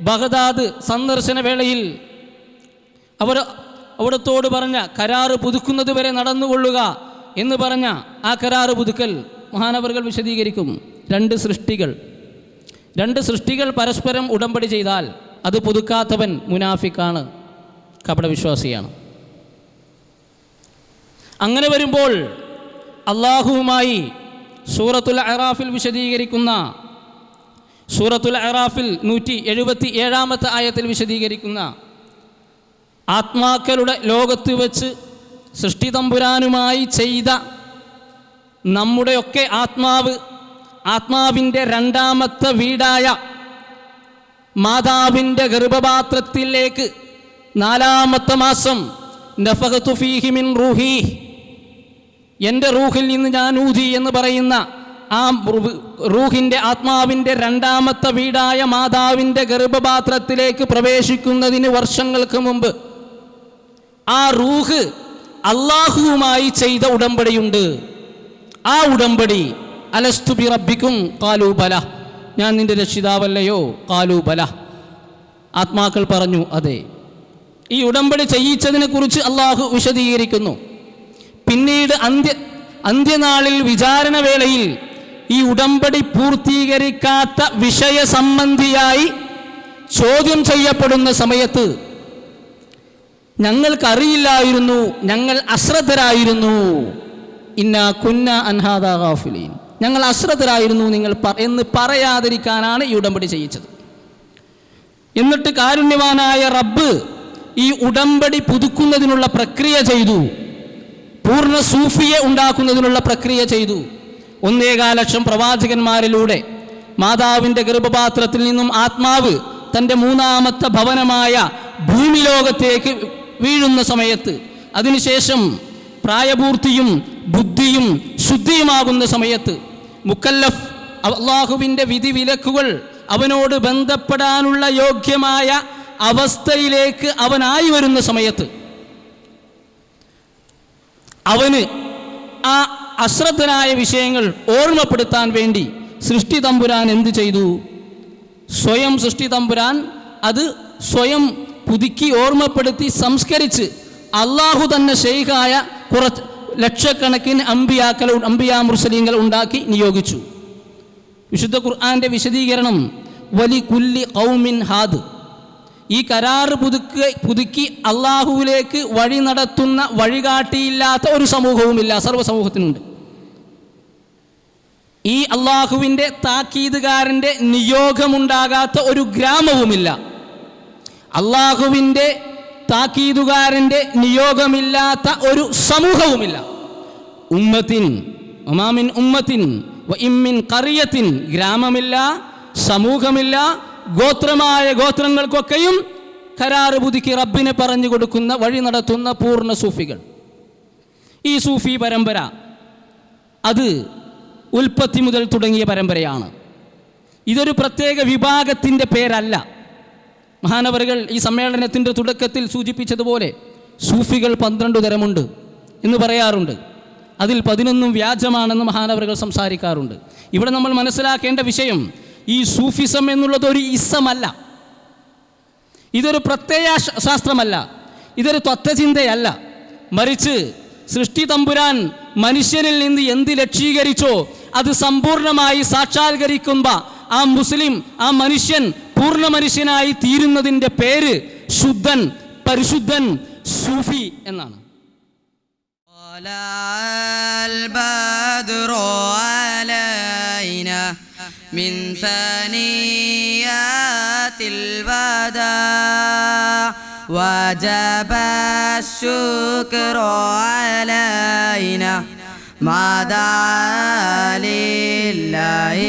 ബഗ്ദാദ് സന്ദർശന വേളയിൽ അവർ അവിടത്തോട് പറഞ്ഞ കരാറ് പുതുക്കുന്നത് വരെ നടന്നുകൊള്ളുക എന്ന് പറഞ്ഞ ആ കരാറ് പുതുക്കൽ മഹാനവറുകൾ വിശദീകരിക്കും. രണ്ട് സൃഷ്ടികൾ പരസ്പരം ഉടമ്പടി ചെയ്താൽ അത് പുതുക്കാത്തവൻ മുനാഫിക്കാണ്, കപടവിശ്വാസിയാണ്. അങ്ങനെ വരുമ്പോൾ അള്ളാഹുവുമായി സൂറത്തുൽ അറാഫിൽ വിശദീകരിക്കുന്ന സൂറത്തുൽ അറാഫിൽ 177 ആയത്തിൽ വിശദീകരിക്കുന്ന ആത്മാക്കളുടെ ലോകത്ത് വെച്ച് സൃഷ്ടിതമ്പുരാനുമായി ചെയ്ത നമ്മുടെയൊക്കെ ആത്മാവിൻ്റെ രണ്ടാമത്തെ വീടായ മാതാവിൻ്റെ ഗർഭപാത്രത്തിലേക്ക് 4-ാമത്തെ മാസം നഫഖതു ഫീഹി മിൻ റൂഹി, എൻ്റെ റൂഹിൽ നിന്ന് ഞാൻ ഊതി എന്ന് പറയുന്ന ആ റൂഹിൻ്റെ ആത്മാവിൻ്റെ രണ്ടാമത്തെ വീടായ മാതാവിൻ്റെ ഗർഭപാത്രത്തിലേക്ക് പ്രവേശിക്കുന്നതിന് വർഷങ്ങൾക്ക് മുമ്പ് ആ റൂഹ് അള്ളാഹുവുമായി ചെയ്ത ഉടമ്പടിയുണ്ട്. ആ ഉടമ്പടി അലസ്തു ബി റബ്ബിക്കും ഖാലൂ ബല, ഞാൻ നിന്റെ രക്ഷിതാവല്ലയോ? ഖാലൂ ബല, ആത്മാക്കൾ പറഞ്ഞു അതെ. ഈ ഉടമ്പടി ചെയ്യിച്ചതിനെക്കുറിച്ച് അള്ളാഹു വിശദീകരിക്കുന്നു. പിന്നീട് അന്ത്യനാളിൽ വിചാരണ വേളയിൽ ഈ ഉടമ്പടി പൂർത്തീകരിക്കാത്ത വിഷയ സംബന്ധിയായി ചോദ്യം ചെയ്യപ്പെടുന്ന സമയത്ത് ഞങ്ങൾക്കറിയില്ലായിരുന്നു, ഞങ്ങൾ അശ്രദ്ധരായിരുന്നു, ഇന്നാ കുന്ന അൻഹാദാ ഗാഫിലീൻ, ഞങ്ങൾ അശ്രദ്ധരായിരുന്നു എന്ന് പറയാതിരിക്കാനാണ് ഈ ഉടമ്പടി ചെയ്യിച്ചത്. എന്നിട്ട് കാരുണ്യവാനായ റബ്ബ് ഈ ഉടമ്പടി പുതുക്കുന്നതിനുള്ള പ്രക്രിയ ചെയ്തു, പൂർണ്ണ സൂഫിയെ ഉണ്ടാക്കുന്നതിനുള്ള പ്രക്രിയ ചെയ്തു. 1.25 ലക്ഷം പ്രവാചകന്മാരിലൂടെ മാതാവിൻ്റെ ഗർഭപാത്രത്തിൽ നിന്നും ആത്മാവ് തൻ്റെ 3-ാമത്തെ ഭവനമായ ഭൂമി ലോകത്തേക്ക് വീഴുന്ന സമയത്ത്, അതിനുശേഷം പ്രായപൂർത്തിയും ബുദ്ധിയും ശുദ്ധിയുമാകുന്ന സമയത്ത്, മുക്കല്ലഫ് അള്ളാഹുവിൻ്റെ വിധിവിലക്കുകൾ അവനോട് ബന്ധപ്പെടാനുള്ള യോഗ്യമായ അവസ്ഥയിലേക്ക് അവനായി വരുന്ന സമയത്ത് അവന് ആ അശ്രദ്ധനായ വിഷയങ്ങൾ ഓർമ്മപ്പെടുത്താൻ വേണ്ടി സൃഷ്ടി തമ്പുരാൻ എന്ത് ചെയ്തു? സ്വയം സൃഷ്ടി തമ്പുരാൻ അത് സ്വയം പുതുക്കി ഓർമ്മപ്പെടുത്തി സംസ്കരിച്ച് അള്ളാഹു തന്നെ ഷെയ്ഖായ കുറച്ച് ലക്ഷക്കണക്കിന് അംബിയാ മുർസലീങ്ങൾ ഉണ്ടാക്കി നിയോഗിച്ചു. വിശുദ്ധ ഖുർആന്റെ വിശദീകരണം വലി കുല്ലി ഖൗമിൻ ഹാദ്, ഈ കരാറ് പുതുക്കി അള്ളാഹുവിലേക്ക് വഴി നടത്തുന്ന വഴികാട്ടിയില്ലാത്ത ഒരു സമൂഹവുമില്ല, സർവ്വസമൂഹത്തിനുണ്ട്. ഈ അള്ളാഹുവിൻ്റെ താക്കീതുകാരൻ്റെ നിയോഗമുണ്ടാകാത്ത ഒരു ഗ്രാമവുമില്ല, അള്ളാഹുവിൻ്റെ താക്കീതുകാരൻ്റെ നിയോഗമില്ലാത്ത ഒരു സമൂഹവുമില്ല. ഉമ്മത്തിൻ ഒമാമിൻ ഉമ്മത്തിൻ വ ഇമ്മിൻ ഖറിയത്തിൻ, ഗ്രാമമില്ല, സമൂഹമില്ല, ഗോത്രമായ ഗോത്രങ്ങൾക്കൊക്കെയും കരാറ് പുതുക്കി റബ്ബിനെ പറഞ്ഞു കൊടുക്കുന്ന വഴി നടത്തുന്ന പൂർണ്ണ സൂഫികൾ. ഈ സൂഫി പരമ്പര അത് ഉൽപ്പത്തി മുതൽ തുടങ്ങിയ പരമ്പരയാണ്. ഇതൊരു പ്രത്യേക വിഭാഗത്തിൻ്റെ പേരല്ല. മഹാനവറുകൾ ഈ സമ്മേളനത്തിൻ്റെ തുടക്കത്തിൽ സൂചിപ്പിച്ചതുപോലെ സൂഫികൾ 12 തരമുണ്ട് എന്ന് പറയാറുണ്ട്. അതിൽ 11 വ്യാജമാണെന്ന് മഹാനവറുകൾ സംസാരിക്കാറുണ്ട്. ഇവിടെ നമ്മൾ മനസ്സിലാക്കേണ്ട വിഷയം, ഈ സൂഫിസം എന്നുള്ളത് ഒരു ഇസമല്ല, ഇതൊരു പ്രത്യയ ശാസ്ത്രമല്ല, ഇതൊരു തത്വചിന്തയല്ല. മറിച്ച് സൃഷ്ടി തമ്പുരാൻ മനുഷ്യനിൽ നിന്ന് എന്ത് ലക്ഷീകരിച്ചോ അത് സമ്പൂർണമായി സാക്ഷാത്കരിക്കുമ്പോൾ ആ മുസ്ലിം, ആ മനുഷ്യൻ പൂർണ്ണ മനുഷ്യനായി തീരുന്നതിൻ്റെ പേര് ശുദ്ധൻ, പരിശുദ്ധൻ, സൂഫി എന്നാണ്. من ثنيات الوداع وجب الشكر علينا ما دعا لله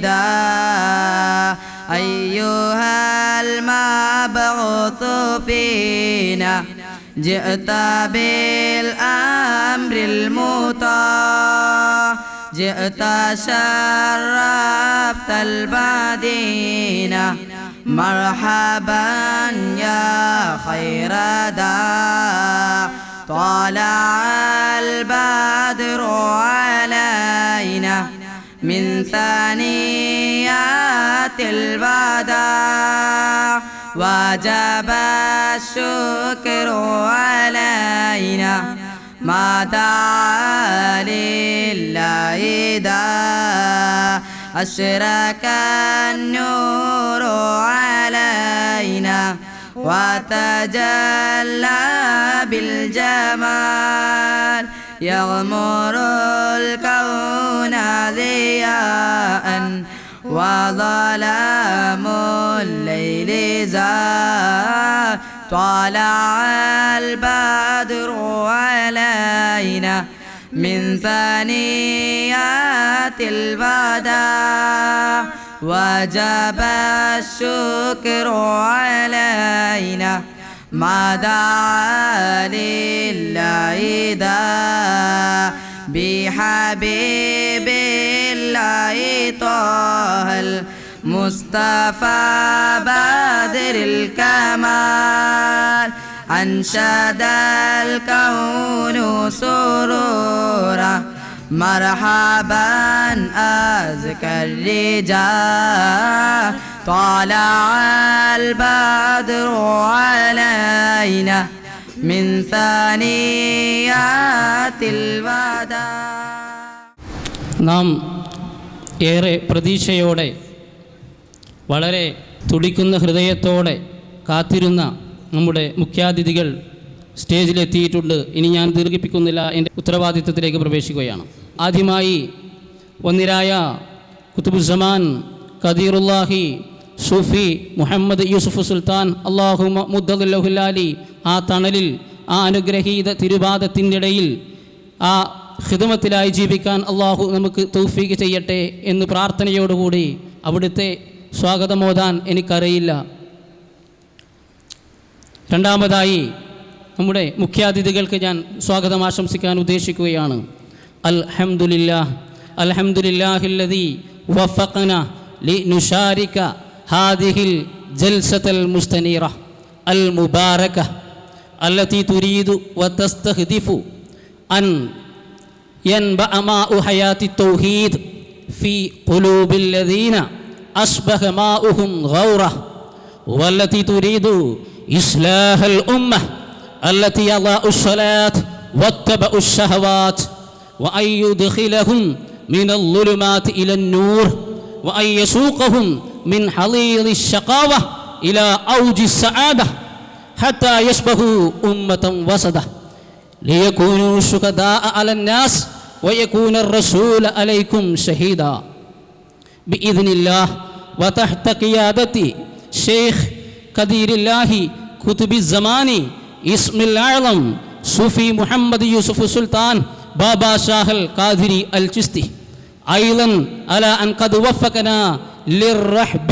داع أيها المبعوث فينا جئت بالأمر المطاع جئت شرفت المدينة مرحبا يا خير داع طلع البدر علينا من ثنيات الوداع وجب الشكر علينا ما دعا لله دا أشرق النور علينا وتجلى بالجمال يغمر الكون ضياء وظلام الليل زال طلع البدر علينا من ثنيات الوداع وجب الشكر علينا ما دعا لله دا بحبيب الله طه المصطفى بدر الكمال أنشد الكون سرورا مرحبا أزكى الرجال طلع البدر علينا من ثنيات الوداع. നാം ഏറെ പ്രതീക്ഷയോടെ വളരെ തുടിക്കുന്ന ഹൃദയത്തോടെ കാത്തിരുന്ന നമ്മുടെ മുഖ്യാതിഥികൾ സ്റ്റേജിലെത്തിയിട്ടുണ്ട്. ഇനി ഞാൻ ദീർഘിപ്പിക്കുന്നില്ല, എൻ്റെ ഉത്തരവാദിത്വത്തിലേക്ക് പ്രവേശിക്കുകയാണ്. ആദ്യമായി വന്നിരായ കുത്തുബുസ്സമാൻ ഖദീറുല്ലാഹി സൂഫി മുഹമ്മദ് യൂസുഫ് സുൽത്താൻ അള്ളാഹു മുദ്ദല്ലാഹി ആ തണലിൽ ആ അനുഗ്രഹീത തിരുപാദത്തിൻ്റെ ഇടയിൽ ആ ഖിദ്മത്തിലായി ജീവിക്കാൻ അള്ളാഹു നമുക്ക് തൗഫീഖ് ചെയ്യട്ടെ എന്ന് പ്രാർത്ഥനയോടുകൂടി അവിടുത്തെ സ്വാഗതമോദാൻ എനിക്കറിയില്ല. രണ്ടാമതായി നമ്മുടെ മുഖ്യാതിഥികൾക്ക് ഞാൻ സ്വാഗതം ആശംസിക്കാൻ ഉദ്ദേശിക്കുകയാണ്. അൽഹംദുലില്ലാഹില്ലദീ വഫഖനാ ലിനുശാരിക ഹാദിഹിൽ ജൽസത്തൽ മുസ്തനീറ അൽ മുബാറക അല്ലതി തുരീദു വതസ്തഹ്ദിഫു അൻ യൻബഅ മാഉ ഹയാത്തി തൗഹീദ് ഫീ ഖുലൂബിൽ ലദീന അസ്ബഹ മാഉഹും ഗൗറ വല്ലതി തുരീദു إصلاح الأمة التي أضاءوا الصلاة واتبعوا الشهوات وأن يدخلهم من الظلمات إلى النور وأن يسوقهم من حضيض الشقاوة إلى أوج السعادة حتى يشبهوا أمة وسطة ليكونوا شهداء على الناس ويكون الرسول عليكم شهيدا بإذن الله وتحت قيادة شيخ قدير الله كتب الزمان اسم الأعظم صوفي محمد يوسف سلطان بابا شاه القادري الچشتي أيضا على أن قد وفقنا للرحب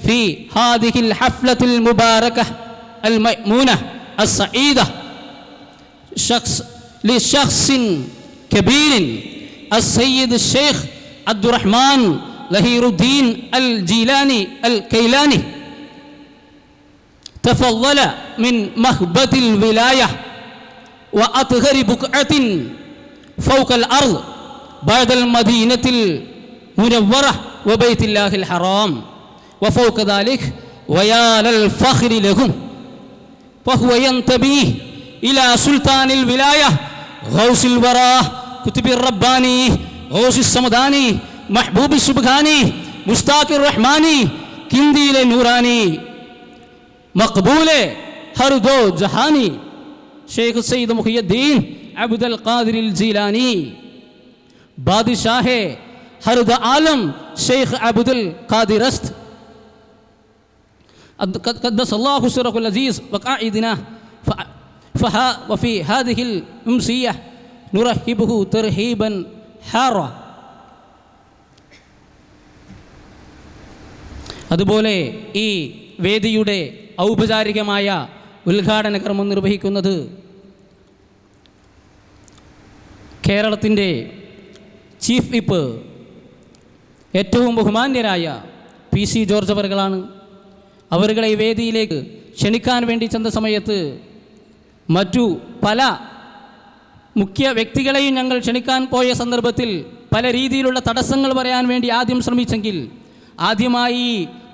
في هذه الحفلة المباركة المأمونة السعيدة لشخص كبير السيد الشيخ عبد الرحمن لهير الدين الجيلاني الكيلاني تفضل من مهبة الولاية وأطهر بقعة فوق الأرض بعد المدينة المنورة وبيت الله الحرام وفوق ذلك ويا للفخر لهم فهو ينتمي إلى سلطان الولاية غوث الورى كتب الرباني غوث السمداني محبوب السبحاني مشتاق الرحماني كنديل نوراني مقبول ہر دو جہانی شیخ سید محی الدین عبد القادر الجیلانی بادشاہ ہر دو عالم شیخ عبد القادر است قدس اللہ سرہ العزیز وقائدنا وفي هذه الأمسية نرحبه ترحيبا حارا. അതുപോലെ ഈ വേദിയുടെ ഔപചാരികമായ ഉദ്ഘാടന കർമ്മം നിർവഹിക്കുന്നത് കേരളത്തിൻ്റെ ചീഫ് വിപ്പ് ഏറ്റവും ബഹുമാന്യരായ പി സി ജോർജ് അവറുകളാണ്. അവരുകളെ ഈ വേദിയിലേക്ക് ക്ഷണിക്കാൻ വേണ്ടി ചെന്ന സമയത്ത് മറ്റു പല മുഖ്യ വ്യക്തികളെയും ഞങ്ങൾ ക്ഷണിക്കാൻ പോയ സന്ദർഭത്തിൽ പല രീതിയിലുള്ള തടസ്സങ്ങൾ പറയാൻ വേണ്ടി ആദ്യം ശ്രമിച്ചെങ്കിൽ ആദ്യമായി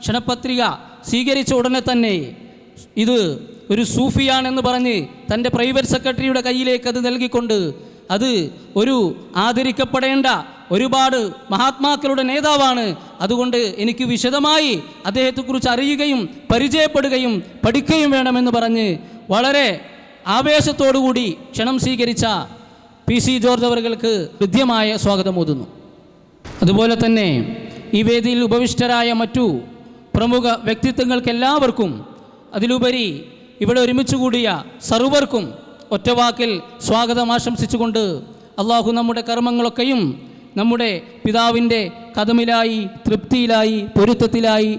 ക്ഷണപത്രിക സ്വീകരിച്ച ഉടനെ തന്നെ ഇത് ഒരു സൂഫിയാണെന്ന് പറഞ്ഞ് തൻ്റെ പ്രൈവറ്റ് സെക്രട്ടറിയുടെ കയ്യിലേക്ക് അത് നൽകിക്കൊണ്ട് അത് ഒരു ആദരിക്കപ്പെടേണ്ട ഒരുപാട് മഹാത്മാക്കളുടെ നേതാവാണ്, അതുകൊണ്ട് എനിക്ക് വിശദമായി അദ്ദേഹത്തെക്കുറിച്ച് അറിയുകയും പരിചയപ്പെടുകയും പഠിക്കുകയും വേണമെന്ന് പറഞ്ഞ് വളരെ ആവേശത്തോടുകൂടി ക്ഷണം സ്വീകരിച്ച PC ജോർജ് അവർക്ക് ഹൃദ്യമായ സ്വാഗതം ഓതുന്നു. അതുപോലെ തന്നെ ഈ വേദിയിൽ ഉപവിഷ്ടരായ മറ്റു പ്രമുഖ വ്യക്തിത്വങ്ങൾക്കെല്ലാവർക്കും, അതിലുപരി ഇവിടെ ഒരുമിച്ച് കൂടിയ സർവർക്കും ഒറ്റവാക്കിൽ സ്വാഗതം ആശംസിച്ചുകൊണ്ട് അള്ളാഹു നമ്മുടെ കർമ്മങ്ങളൊക്കെയും നമ്മുടെ പിതാവിൻ്റെ കദമിലായി, തൃപ്തിയിലായി, പൊരുത്തത്തിലായി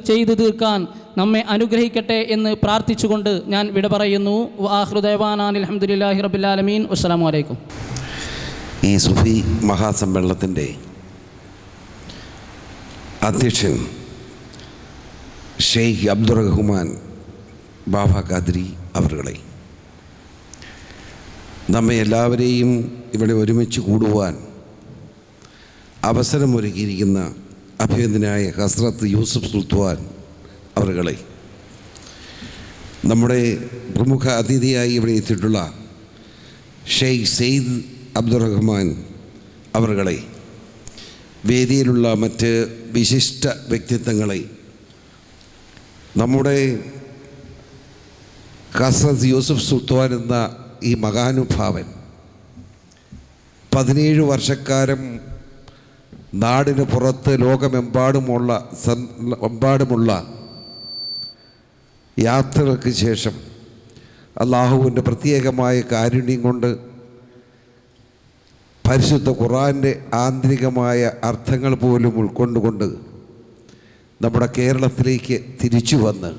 ചെയ്തു തീർക്കാൻ നമ്മെ അനുഗ്രഹിക്കട്ടെ എന്ന് പ്രാർത്ഥിച്ചുകൊണ്ട് ഞാൻ വിട പറയുന്നു. ആഖിറു ദഅ്വാനാ അൽഹംദുലില്ലാഹി റബ്ബിൽ ആലമീൻ. അസ്സലാമു അലൈക്കും. ഈ സുഫി മഹാസമ്മേളനത്തിൻ്റെ അധ്യക്ഷൻ ഷെയ്ഖ് അബ്ദുറഹ്മാൻ ബാബ ഖാദ്രി അവരുകളെ, നമ്മെ എല്ലാവരെയും ഇവിടെ ഒരുമിച്ച് കൂടുവാൻ അവസരമൊരുക്കിയിരിക്കുന്ന അഭിനന്ദനായ ഹസ്രത്ത് യൂസുഫ് സുൽത്താൻ അവരുകളെ, നമ്മുടെ പ്രമുഖ അതിഥിയായി ഇവിടെ എത്തിയിട്ടുള്ള ഷെയ്ഖ് സെയ്ദ് അബ്ദുറഹ്മാൻ അവരുകളെ, വേദിയിലുള്ള മറ്റ് വിശിഷ്ട വ്യക്തിത്വങ്ങളെ, നമ്മുടെ ഹസ്രത്ത് യൂസുഫ് സുൽത്താൻ എന്ന ഈ മഹാനുഭാവൻ 17 വർഷക്കാലം നാടിന് പുറത്ത് ലോകമെമ്പാടുമുള്ള യാത്രകൾക്ക് ശേഷം അള്ളാഹുവിൻ്റെ പ്രത്യേകമായ കാരുണ്യം കൊണ്ട് പരിശുദ്ധ ഖുർആൻ്റെ ആന്തരികമായ അർത്ഥങ്ങൾ പോലും ഉൾക്കൊണ്ടുകൊണ്ട് നമ്മുടെ കേരളത്തിലേക്ക് തിരിച്ചു വന്ന്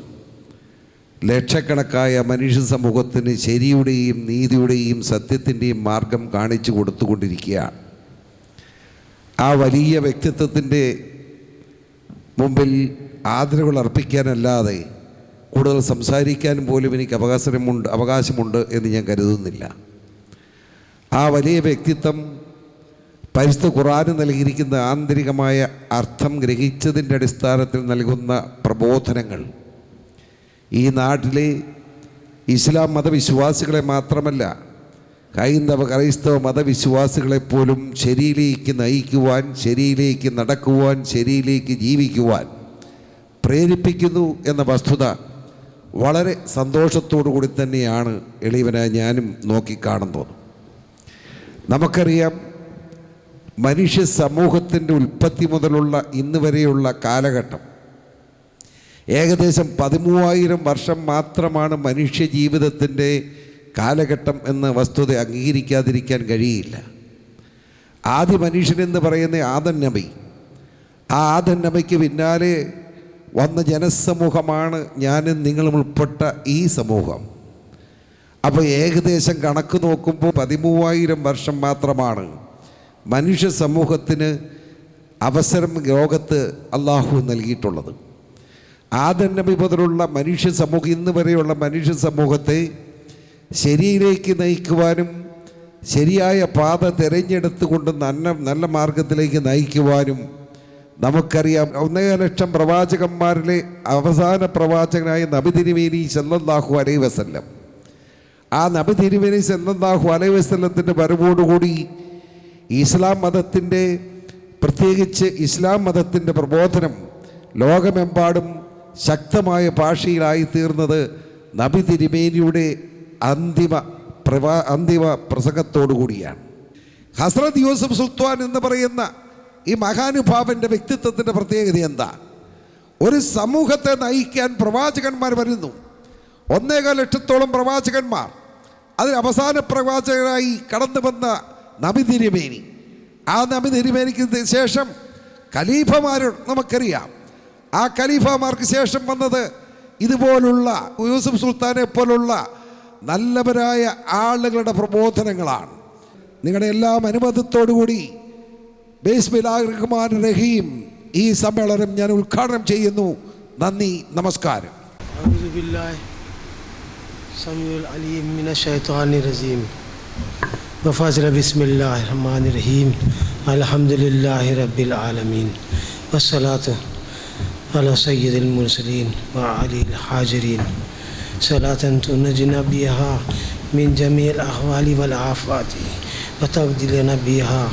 ലക്ഷക്കണക്കായ മനുഷ്യ സമൂഹത്തിന് ശരിയുടെയും നീതിയുടെയും സത്യത്തിൻ്റെയും മാർഗം കാണിച്ചു കൊടുത്തുകൊണ്ടിരിക്കുകയാണ്. ആ വലിയ വ്യക്തിത്വത്തിൻ്റെ മുമ്പിൽ ആദരവുകൾ അർപ്പിക്കാനല്ലാതെ കൂടുതൽ സംസാരിക്കാൻ പോലും എനിക്ക് അവകാശമുണ്ട് എന്ന് ഞാൻ കരുതുന്നില്ല. ആ വലിയ വ്യക്തിത്വം പരിശുദ്ധ ഖുർആന് നൽകിയിരിക്കുന്ന ആന്തരികമായ അർത്ഥം ഗ്രഹിച്ചതിൻ്റെ അടിസ്ഥാനത്തിൽ നൽകുന്ന പ്രബോധനങ്ങൾ ഈ നാട്ടിലെ ഇസ്ലാം മതവിശ്വാസികളെ മാത്രമല്ല, ക്രൈസ്തവ മതവിശ്വാസികളെപ്പോലും ശരിയിലേക്ക് നയിക്കുവാൻ, ശരിയിലേക്ക് നടക്കുവാൻ, ശരിയിലേക്ക് ജീവിക്കുവാൻ പ്രേരിപ്പിക്കുന്നു എന്ന വസ്തുത വളരെ സന്തോഷത്തോടു കൂടി തന്നെയാണ് എളിയവനായ ഞാനും നോക്കിക്കാണുന്നത്. നമുക്കറിയാം, മനുഷ്യ സമൂഹത്തിൻ്റെ ഉൽപ്പത്തി മുതലുള്ള ഇന്ന് വരെയുള്ള കാലഘട്ടം ഏകദേശം 13,000 വർഷം മാത്രമാണ് മനുഷ്യ ജീവിതത്തിൻ്റെ കാലഘട്ടം എന്ന വസ്തുത അംഗീകരിക്കാതിരിക്കാൻ കഴിയില്ല. ആദ്യ മനുഷ്യനെന്ന് പറയുന്ന ആദം നബി, ആ ആദം നബിക്ക് പിന്നാലെ വന്ന ജനസമൂഹമാണ് ഞാനും നിങ്ങളും ഉൾപ്പെട്ട ഈ സമൂഹം. അപ്പോൾ ഏകദേശം കണക്ക് നോക്കുമ്പോൾ 13,000 വർഷം മാത്രമാണ് മനുഷ്യ സമൂഹത്തിന് അവസരം ലോകത്ത് അള്ളാഹു നൽകിയിട്ടുള്ളത്. ആദം നബി മുതലുള്ള മനുഷ്യ സമൂഹം ഇന്ന് വരെയുള്ള മനുഷ്യ സമൂഹത്തെ ശരിയിലേക്ക് നയിക്കുവാനും ശരിയായ പാത തിരഞ്ഞെടുത്തുകൊണ്ട് നല്ല മാർഗത്തിലേക്ക് നയിക്കുവാനും നമുക്കറിയാം. 1.5 ലക്ഷം പ്രവാചകന്മാരിലെ അവസാന പ്രവാചകനായ നബി തിരുമേനി സല്ലല്ലാഹു അലൈഹി വസല്ലം, ആ നബി തിരുമേനി സല്ലല്ലാഹു അലൈഹി വസല്ലത്തിൻ്റെ വരവോടുകൂടി ഇസ്ലാം മതത്തിൻ്റെ, പ്രത്യേകിച്ച് ഇസ്ലാം മതത്തിൻ്റെ പ്രബോധനം ലോകമെമ്പാടും ശക്തമായ ഭാഷയിലായി തീർന്നത് നബി തിരുമേനിയുടെ അന്തിമ പ്രസംഗത്തോടു കൂടിയാണ്. ഹസ്രത്ത് യൂസുഫ് സുൽത്താൻ എന്ന് പറയുന്ന ഈ മഹാനുഭാവൻ്റെ വ്യക്തിത്വത്തിൻ്റെ പ്രത്യേകത എന്താ? ഒരു സമൂഹത്തെ നയിക്കാൻ പ്രവാചകന്മാർ വരുന്നു. 1.25 ലക്ഷത്തോളം പ്രവാചകന്മാർ, അതിൽ അവസാന പ്രവാചകനായി കടന്നു വന്ന നബി തിരുമേനി, ആ നബി തിരുമേനിക്ക് ശേഷം ഖലീഫമാർ നമുക്കറിയാം. ആ ഖലീഫമാർക്ക് ശേഷം വന്നത് ഇതുപോലുള്ള യൂസുഫ് സുൽത്താനെ പോലുള്ള നല്ലവരായ ആളുകളുടെ പ്രബോധനങ്ങളാണ്. നിങ്ങളുടെ എല്ലാം അനുബന്ധത്തോടുകൂടി ബിസ്മില്ലാഹിർ റഹ്മാനിർ റഹീം ഈ സമ്മേളനം ഞാൻ ഉദ്ഘാടനം ചെയ്യുന്നു. നന്ദി, നമസ്കാരം. അഊദു ബില്ലാഹി സമീഉൽ അലീം മിനശ് ശൈത്വാനിർ റജീം. വഫാസില ബിസ്മില്ലാഹിർ റഹ്മാനിർ റഹീം. അൽഹംദുലില്ലാഹി റബ്ബിൽ ആലമീൻ. വസ്സലാത്തു അലാ സയ്യിദിൽ മുർസലീൻ വ അലിൽ ഹാജിരീൻ. صلاة تنجنا بها من جميع الأحوال والآفات وتقضي لنا بها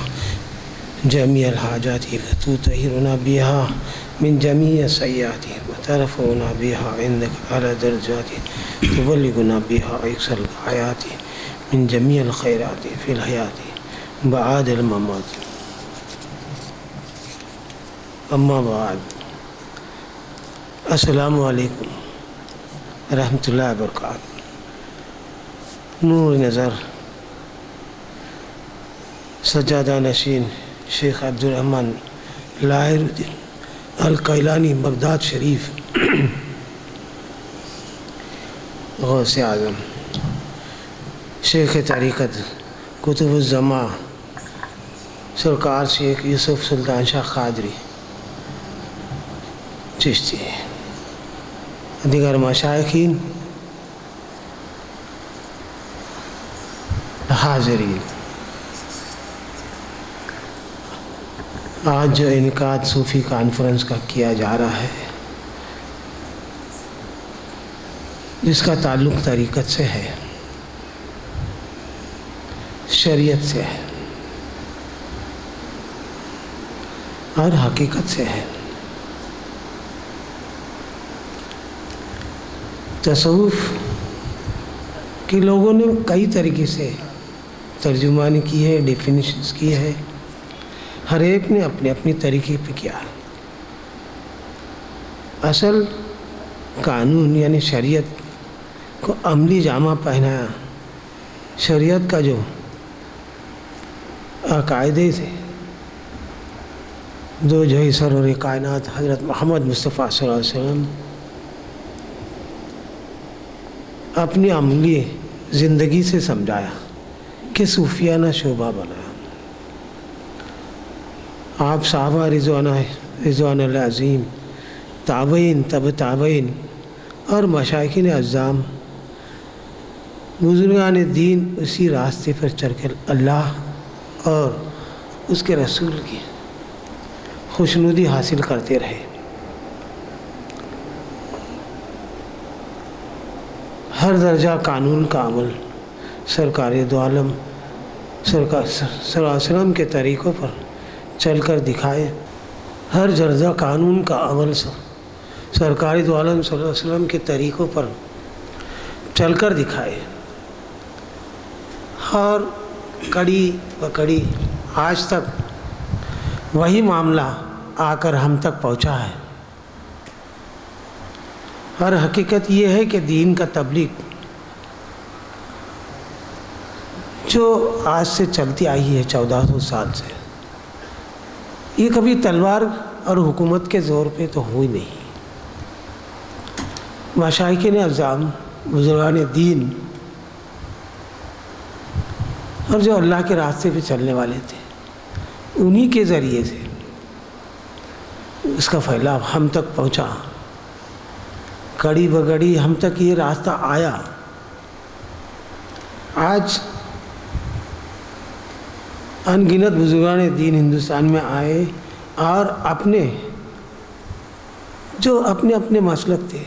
جميع الحاجات وتطهرنا بها من جميع السيئات وترفعنا بها عندك على درجات تبلغنا بها أقصى الغايات من جميع الخيرات في الحياة بعد الممات. أما بعد، السلام علیکم ورحمۃ اللہ وبرکاتہ. نور نظر سجادہ نشین شیخ عبدالرحمن لاہر الدین القیلانی بغداد شریف غوث اعظم شیخ طریقت قطب الزماں سرکار شیخ یوسف سلطان شاہ قادری چشتی، دیگر مشائخین، حاضرین، آج جو انعقاد صوفی کانفرنس کا کیا جا رہا ہے، جس کا تعلق طریقت سے ہے، شریعت سے ہے اور حقیقت سے ہے. تصوف کے لوگوں نے کئی طریقے سے ترجمانی کی ہے، ڈیفینیشنز کی ہے، ہر ایک نے اپنے اپنی طریقے پہ کیا. اصل قانون یعنی شریعت کو عملی جامہ پہنایا. شریعت کا جو عقائدے تھے، دو جہی سرور کائنات حضرت محمد مصطفیٰ صلی اللہ علیہ وسلم اپنی عملی زندگی سے سمجھایا کہ صوفیانہ شعبہ بنایا. آپ صحابہ رضوان اللہ عظیم، تابعین، تب تابعین اور مشائخین اعظام، بزرگان دین اسی راستے پر چل کر اللہ اور اس کے رسول کی خوشنودی حاصل کرتے رہے. ہر درجہ قانون کا عمل سرکار دو عالم سرکار صلی اللہ علیہ وسلم کے طریقوں پر چل کر دکھائے. ہر درجہ قانون کا عمل سرکار دو عالم صلی اللہ علیہ وسلم کے طریقوں پر چل کر دکھائے. اور کڑی بکڑی آج تک وہی معاملہ آ کر ہم تک پہنچا ہے. اور حقیقت یہ ہے کہ دین کا تبلیغ جو آج سے چلتی آئی ہے 1400 سال سے، یہ کبھی تلوار اور حکومت کے زور پہ تو ہوئی نہیں. مشائخین اعظام، بزرگان دین اور جو اللہ کے راستے پہ چلنے والے تھے، انہی کے ذریعے سے اس کا پھیلاؤ ہم تک پہنچا. کڑی بگڑی ہم تک یہ راستہ آیا. آج ان گنت بزرگان دین ہندوستان میں آئے اور اپنے اپنے مسلک تھے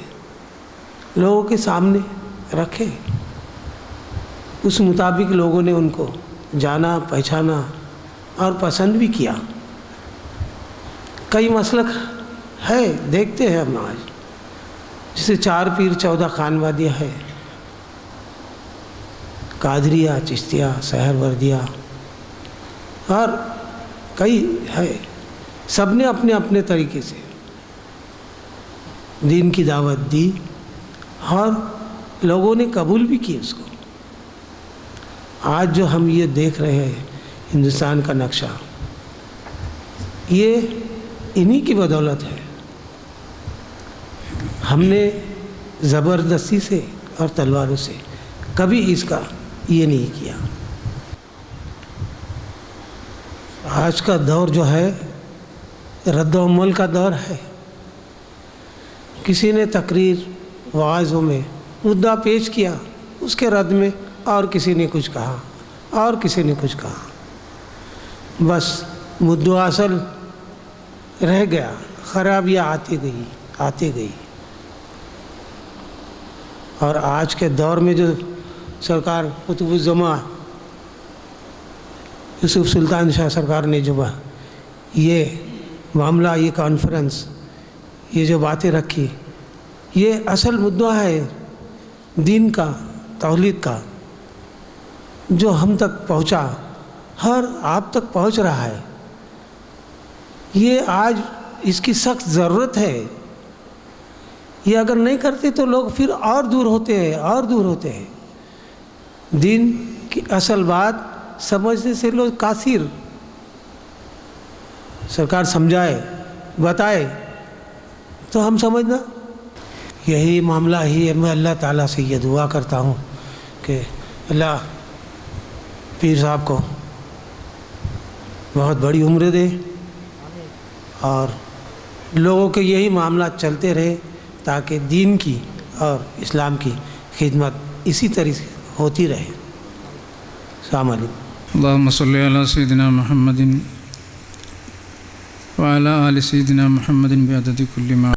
لوگوں کے سامنے رکھے. اس مطابق لوگوں نے ان کو جانا، پہچانا اور پسند بھی کیا. کئی مسلک ہے، دیکھتے ہیں ہم آج، جسے 4 پیر 14 خانوادیہ ہے، قادریہ، چشتیہ، سہروردیہ اور کئی ہے. سب نے اپنے اپنے طریقے سے دین کی دعوت دی اور لوگوں نے قبول بھی کی اس کو. آج جو ہم یہ دیکھ رہے ہیں ہندوستان کا نقشہ، یہ انہی کی بدولت ہے. ہم نے زبردستی سے اور تلواروں سے کبھی اس کا یہ نہیں کیا. آج کا دور جو ہے رد و عمل کا دور ہے. کسی نے تقریر وعظوں میں مدعا پیش کیا، اس کے رد میں اور کسی نے کچھ کہا اور کسی نے کچھ کہا، بس مدعا اصل رہ گیا. خرابیاں آتی گئی. اور آج کے دور میں جو سرکار قطب الزماں یوسف سلطان شاہ سرکار نے جو یہ معاملہ، یہ کانفرنس، یہ جو باتیں رکھی، یہ اصل مدعا ہے دین کا، توحید کا، جو ہم تک پہنچا، ہر آپ تک پہنچ رہا ہے۔ یہ آج اس کی سخت ضرورت ہے۔ یہ اگر نہیں کرتے تو لوگ پھر اور دور ہوتے ہیں، اور دور ہوتے ہیں۔ دین کی اصل بات سمجھنے سے لوگ قاصر۔ سرکار سمجھائے، بتائے تو ہم سمجھنا۔ یہی معاملہ ہی ہے۔ میں اللہ تعالیٰ سے یہ دعا کرتا ہوں کہ اللہ پیر صاحب کو بہت بڑی عمر دے، اور لوگوں کے یہی معاملات چلتے رہے تاکہ دین کی اور اسلام کی خدمت اسی طرح سے ہوتی رہے۔ السلام علیکم۔ اللهم صل على سيدنا محمد وعلى آل سيدنا محمد بعدد كل ما